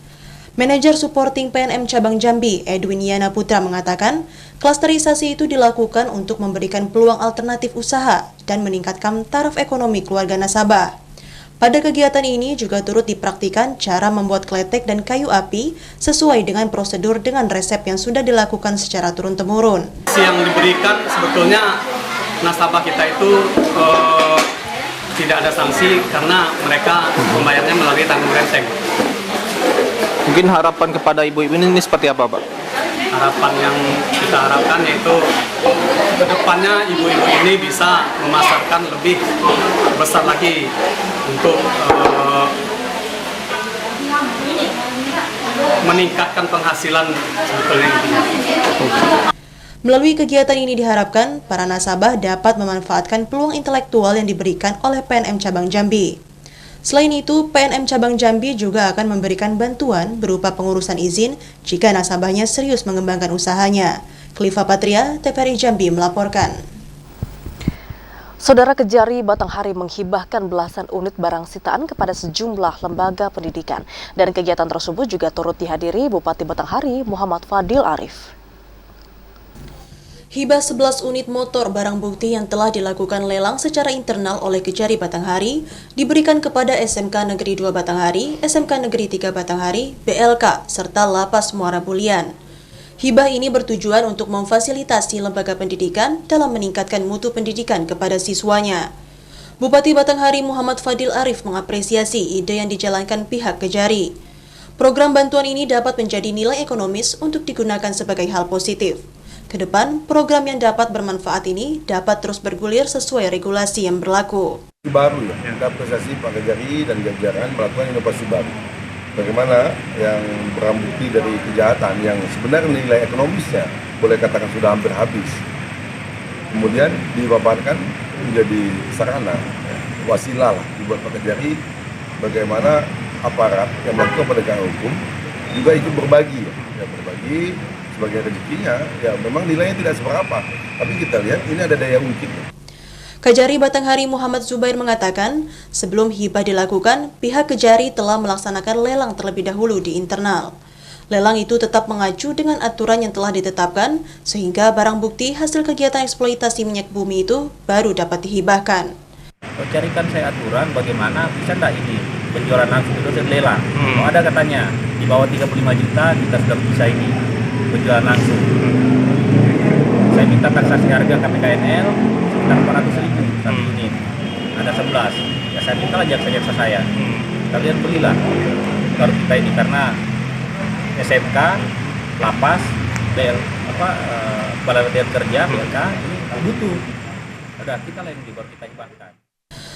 Manajer Supporting PNM Cabang Jambi, Edwin Yana Putra mengatakan, klasterisasi itu dilakukan untuk memberikan peluang alternatif usaha dan meningkatkan taraf ekonomi keluarga nasabah. Pada kegiatan ini juga turut dipraktikan cara membuat kletek dan kayu api sesuai dengan prosedur dengan resep yang sudah dilakukan secara turun-temurun. Yang diberikan sebetulnya nasabah kita itu tidak ada sanksi karena mereka membayarnya melalui tanggung renteng. Mungkin harapan kepada ibu-ibu ini seperti apa, Pak? Harapan yang kita harapkan yaitu kedepannya ibu-ibu ini bisa memasarkan lebih besar lagi untuk meningkatkan penghasilan sebetulnya. Melalui kegiatan ini diharapkan para nasabah dapat memanfaatkan peluang intelektual yang diberikan oleh PNM Cabang Jambi. Selain itu, PNM Cabang Jambi juga akan memberikan bantuan berupa pengurusan izin jika nasabahnya serius mengembangkan usahanya. Kliva Patria, TVRI Jambi melaporkan. Saudara Kejari Batanghari menghibahkan belasan unit barang sitaan kepada sejumlah lembaga pendidikan. Dan kegiatan tersebut juga turut dihadiri Bupati Batanghari Muhammad Fadil Arif. Hibah 11 unit motor barang bukti yang telah dilakukan lelang secara internal oleh Kejari Batanghari diberikan kepada SMK Negeri 2 Batanghari, SMK Negeri 3 Batanghari, BLK, serta Lapas Muara Bulian. Hibah ini bertujuan untuk memfasilitasi lembaga pendidikan dalam meningkatkan mutu pendidikan kepada siswanya. Bupati Batanghari Muhammad Fadil Arif mengapresiasi ide yang dijalankan pihak Kejari. Program bantuan ini dapat menjadi nilai ekonomis untuk digunakan sebagai hal positif. Kedepan, program yang dapat bermanfaat ini dapat terus bergulir sesuai regulasi yang berlaku. Baru ya, kita apresiasi Pak Kejari dan jajaran melakukan inovasi baru. Bagaimana yang barang bukti dari kejahatan yang sebenarnya nilai ekonomisnya boleh katakan sudah hampir habis, kemudian dipaparkan menjadi sarana, wasilah lah dibuat Pak Kejari bagaimana aparat yang melakukan penegakan hukum juga ikut berbagi, berbagi sebagai rezekinya, ya memang nilainya tidak seberapa, tapi kita lihat ini ada daya ungkitnya. Kejari Batanghari Muhammad Zubair mengatakan, sebelum hibah dilakukan, pihak Kejari telah melaksanakan lelang terlebih dahulu di internal. Lelang itu tetap mengacu dengan aturan yang telah ditetapkan, sehingga barang bukti hasil kegiatan eksploitasi minyak bumi itu baru dapat dihibahkan. Carikan saya aturan bagaimana bisa enggak ini penjualan langsung itu lelang. Oh, ada katanya di bawah 35 juta kita sudah bisa ini penjualan langsung. Saya minta taksasi harga KPKNL sekitar 400.000 satu unit. Ada 11. Ya saya minta aja jaksa saya. Kalian belilah. Baru kita ini karena SMK, Lapas, Balai Latihan Kerja, BLK ini butuh. Ada kita lain baru kita hibahkan.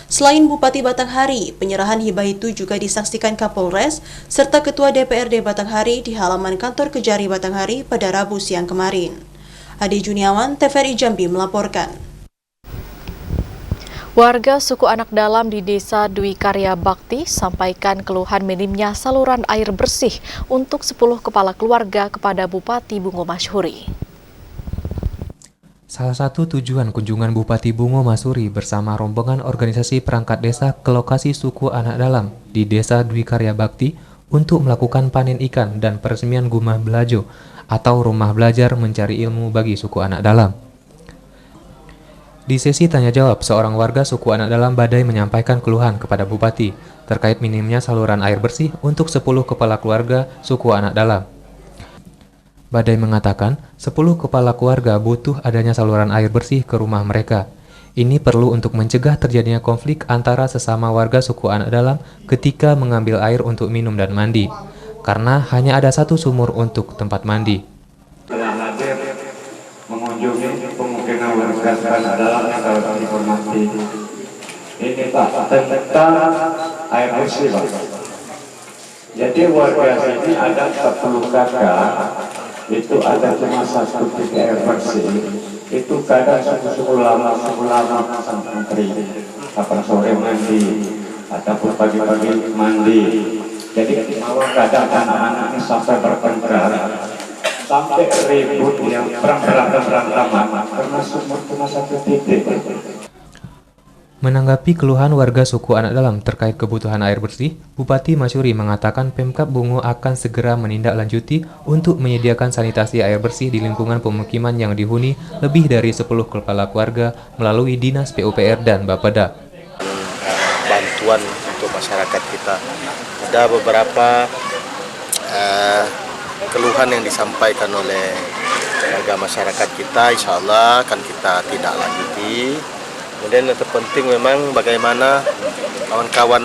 Selain Bupati Batanghari, penyerahan hibah itu juga disaksikan Kapolres serta Ketua DPRD Batanghari di halaman kantor Kejari Batanghari pada Rabu siang kemarin. Ade Juniawan, TVRI Jambi melaporkan. Warga suku Anak Dalam di Desa Dwi Karya Bakti sampaikan keluhan minimnya saluran air bersih untuk 10 kepala keluarga kepada Bupati Bungo Masyhuri. Salah satu tujuan kunjungan Bupati Bungo Masyhuri bersama rombongan organisasi perangkat desa ke lokasi suku Anak Dalam di Desa Dwi Karya Bakti untuk melakukan panen ikan dan peresmian Gumah Belajo atau rumah belajar mencari ilmu bagi suku Anak Dalam. Di sesi tanya jawab, seorang warga suku Anak Dalam Badai menyampaikan keluhan kepada Bupati terkait minimnya saluran air bersih untuk 10 kepala keluarga suku Anak Dalam. Badai mengatakan 10 kepala keluarga butuh adanya saluran air bersih ke rumah mereka. Ini perlu untuk mencegah terjadinya konflik antara sesama warga suku Anak Dalam ketika mengambil air untuk minum dan mandi, karena hanya ada satu sumur untuk tempat mandi. Telah hadir mengunjungi pemukiman warga Anak Dalam yang informasi. Ini Pak tentang air bersih Pak. Jadi warga sini ada 10 kakak. Itu ada cuma satu titik air bersih. Itu kadang suku lama pasang menteri, kapan sore mandi, ataupun pagi-pagi mandi. Jadi kadang anak-anak ini sampai bertengkar, sampai ribut yang berantem-berantaman karena sumur cuma satu titik. Menanggapi keluhan warga suku Anak Dalam terkait kebutuhan air bersih, Bupati Masyhuri mengatakan Pemkab Bungo akan segera menindaklanjuti untuk menyediakan sanitasi air bersih di lingkungan pemukiman yang dihuni lebih dari 10 kepala keluarga melalui Dinas PUPR dan Bapeda. Bantuan untuk masyarakat kita. Ada beberapa keluhan yang disampaikan oleh warga masyarakat kita, insya Allah akan kita tindaklanjuti. Kemudian yang terpenting memang bagaimana kawan-kawan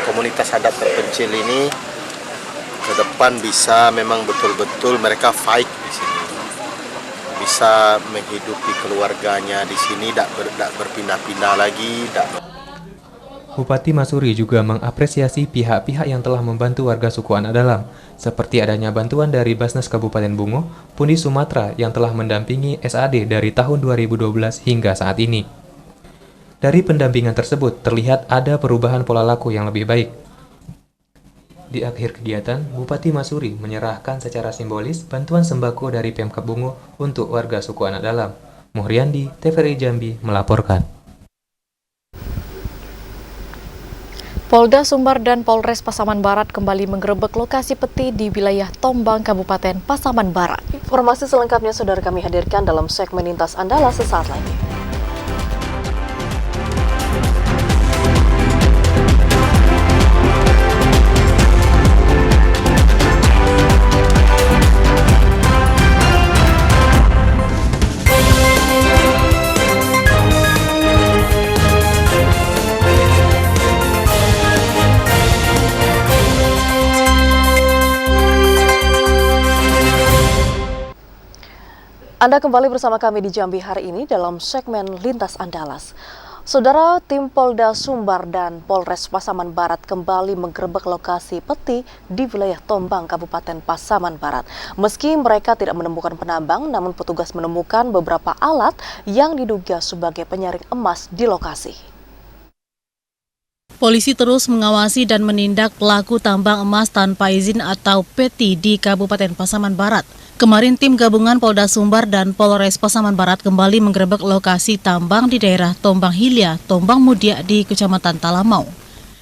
komunitas adat terpencil ini ke depan bisa memang betul-betul mereka fight di sini, bisa menghidupi keluarganya di sini, tidak berpindah-pindah lagi. Bupati Masyhuri juga mengapresiasi pihak-pihak yang telah membantu warga suku Anak Dalam, seperti adanya bantuan dari Basnas Kabupaten Bungo, Pundi Sumatera yang telah mendampingi SAD dari tahun 2012 hingga saat ini. Dari pendampingan tersebut terlihat ada perubahan pola laku yang lebih baik. Di akhir kegiatan, Bupati Masuri menyerahkan secara simbolis bantuan sembako dari Pemkab Bungo untuk warga suku Anak Dalam. Muhriandi, TVRI Jambi melaporkan. Polda Sumbar dan Polres Pasaman Barat kembali menggerebek lokasi peti di wilayah Tombang, Kabupaten Pasaman Barat. Informasi selengkapnya saudara kami hadirkan dalam segmen Lintas Andalas sesaat lagi. Anda kembali bersama kami di Jambi hari ini dalam segmen Lintas Andalas. Saudara, tim Polda Sumbar dan Polres Pasaman Barat kembali menggerebek lokasi peti di wilayah Tombang, Kabupaten Pasaman Barat. Meski mereka tidak menemukan penambang, namun petugas menemukan beberapa alat yang diduga sebagai penyaring emas di lokasi. Polisi terus mengawasi dan menindak pelaku tambang emas tanpa izin atau peti di Kabupaten Pasaman Barat. Kemarin tim gabungan Polda Sumbar dan Polres Pasaman Barat kembali menggerebek lokasi tambang di daerah Tombang Hilya, Tombang Mudia di Kecamatan Talamau.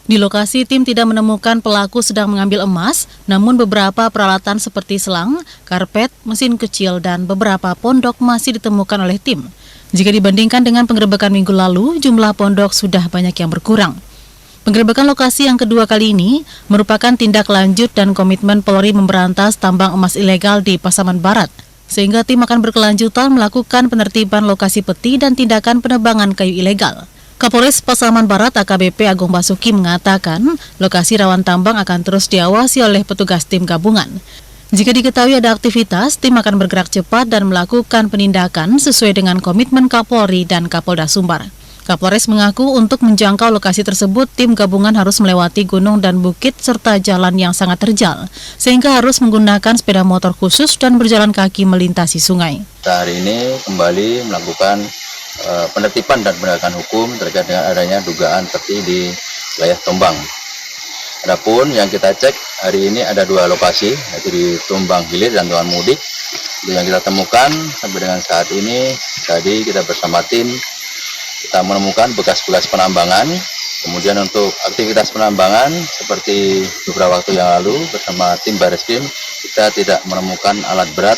Di lokasi tim tidak menemukan pelaku sedang mengambil emas, namun beberapa peralatan seperti selang, karpet, mesin kecil, dan beberapa pondok masih ditemukan oleh tim. Jika dibandingkan dengan penggerebekan minggu lalu, jumlah pondok sudah banyak yang berkurang. Penggerebekan lokasi yang kedua kali ini merupakan tindak lanjut dan komitmen Polri memberantas tambang emas ilegal di Pasaman Barat, sehingga tim akan berkelanjutan melakukan penertiban lokasi peti dan tindakan penebangan kayu ilegal. Kapolres Pasaman Barat AKBP Agung Basuki mengatakan lokasi rawan tambang akan terus diawasi oleh petugas tim gabungan. Jika diketahui ada aktivitas, tim akan bergerak cepat dan melakukan penindakan sesuai dengan komitmen Kapolri dan Kapolda Sumbar. Kapolres mengaku untuk menjangkau lokasi tersebut, tim gabungan harus melewati gunung dan bukit serta jalan yang sangat terjal, sehingga harus menggunakan sepeda motor khusus dan berjalan kaki melintasi sungai. Hari ini kembali melakukan penertiban dan penegakan hukum terkait dengan adanya dugaan peti di wilayah Tombang. Adapun yang kita cek hari ini ada dua lokasi, yaitu di Tombang Hilir dan Tombang Mudik. Yang kita temukan sampai dengan saat ini, tadi kita bersama tim kita menemukan bekas-bekas penambangan. Kemudian untuk aktivitas penambangan seperti beberapa waktu yang lalu bersama tim Bareskrim, kita tidak menemukan alat berat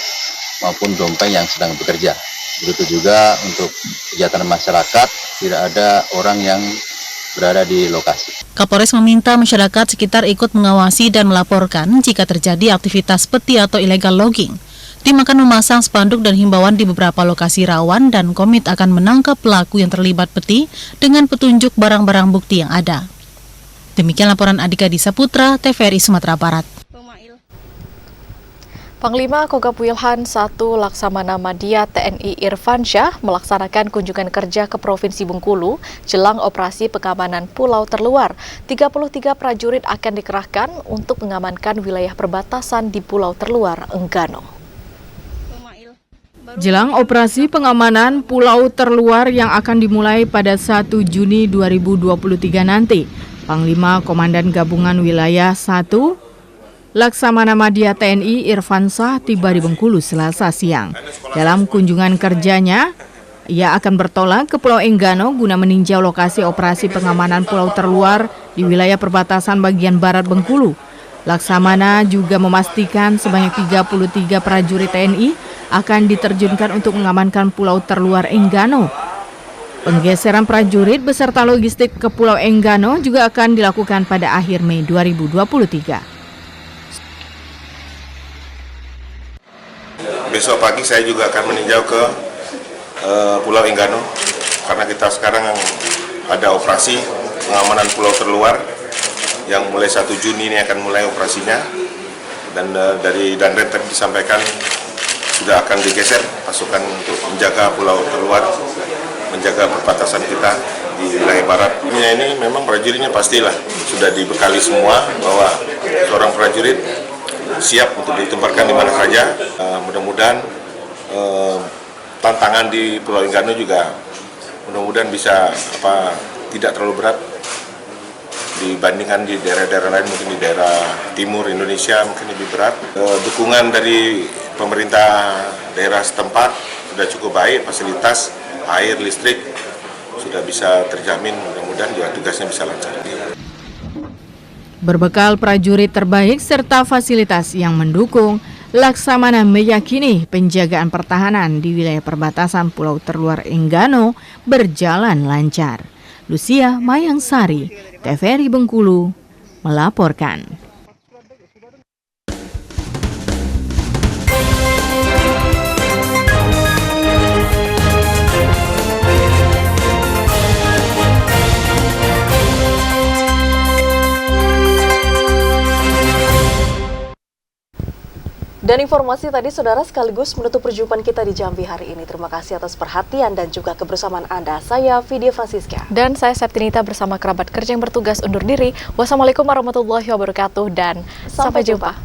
maupun dompeng yang sedang bekerja. Begitu juga untuk kegiatan masyarakat, tidak ada orang yang berada di lokasi. Kapolres meminta masyarakat sekitar ikut mengawasi dan melaporkan jika terjadi aktivitas peti atau illegal logging. Tim akan memasang spanduk dan himbauan di beberapa lokasi rawan dan komit akan menangkap pelaku yang terlibat peti dengan petunjuk barang-barang bukti yang ada. Demikian laporan Adika Disa Putra, TVRI Sumatera Barat. Panglima Kogab Wilhan I Laksamana Madya TNI Irfansyah melaksanakan kunjungan kerja ke Provinsi Bengkulu jelang operasi pengamanan Pulau Terluar. 33 prajurit akan dikerahkan untuk mengamankan wilayah perbatasan di Pulau Terluar, Enggano. Jelang operasi pengamanan Pulau Terluar yang akan dimulai pada 1 Juni 2023 nanti, Panglima Komandan Gabungan Wilayah 1 Laksamana Madya TNI Irfansyah tiba di Bengkulu Selasa siang. Dalam kunjungan kerjanya, ia akan bertolak ke Pulau Enggano guna meninjau lokasi operasi pengamanan Pulau Terluar di wilayah perbatasan bagian barat Bengkulu. Laksamana juga memastikan sebanyak 33 prajurit TNI akan diterjunkan untuk mengamankan Pulau Terluar Enggano. Penggeseran prajurit beserta logistik ke Pulau Enggano juga akan dilakukan pada akhir Mei 2023. Besok pagi saya juga akan meninjau ke Pulau Enggano karena kita sekarang ada operasi pengamanan Pulau Terluar yang mulai 1 Juni ini akan mulai operasinya, dan dari Danrem tadi disampaikan sudah akan digeser pasukan untuk menjaga Pulau Terluar, menjaga perbatasan kita di wilayah barat. Ini memang prajuritnya pastilah sudah dibekali semua bahwa seorang prajurit siap untuk ditempatkan di mana saja. Mudah-mudahan tantangan di Pulau Enggano juga mudah-mudahan bisa tidak terlalu berat dibandingkan di daerah-daerah lain, mungkin di daerah timur Indonesia mungkin lebih berat. Dukungan dari pemerintah daerah setempat sudah cukup baik, fasilitas air, listrik sudah bisa terjamin, mudah-mudahan juga tugasnya bisa lancar. Berbekal prajurit terbaik serta fasilitas yang mendukung, Laksamana meyakini penjagaan pertahanan di wilayah perbatasan Pulau Terluar Enggano berjalan lancar. Lucia Mayangsari, TVRI Bengkulu, melaporkan. Dan informasi tadi saudara sekaligus menutup perjumpaan kita di Jambi hari ini. Terima kasih atas perhatian dan juga kebersamaan Anda. Saya Vidya Francisca. Dan saya Septinita bersama kerabat kerja yang bertugas undur diri. Wassalamualaikum warahmatullahi wabarakatuh dan sampai jumpa.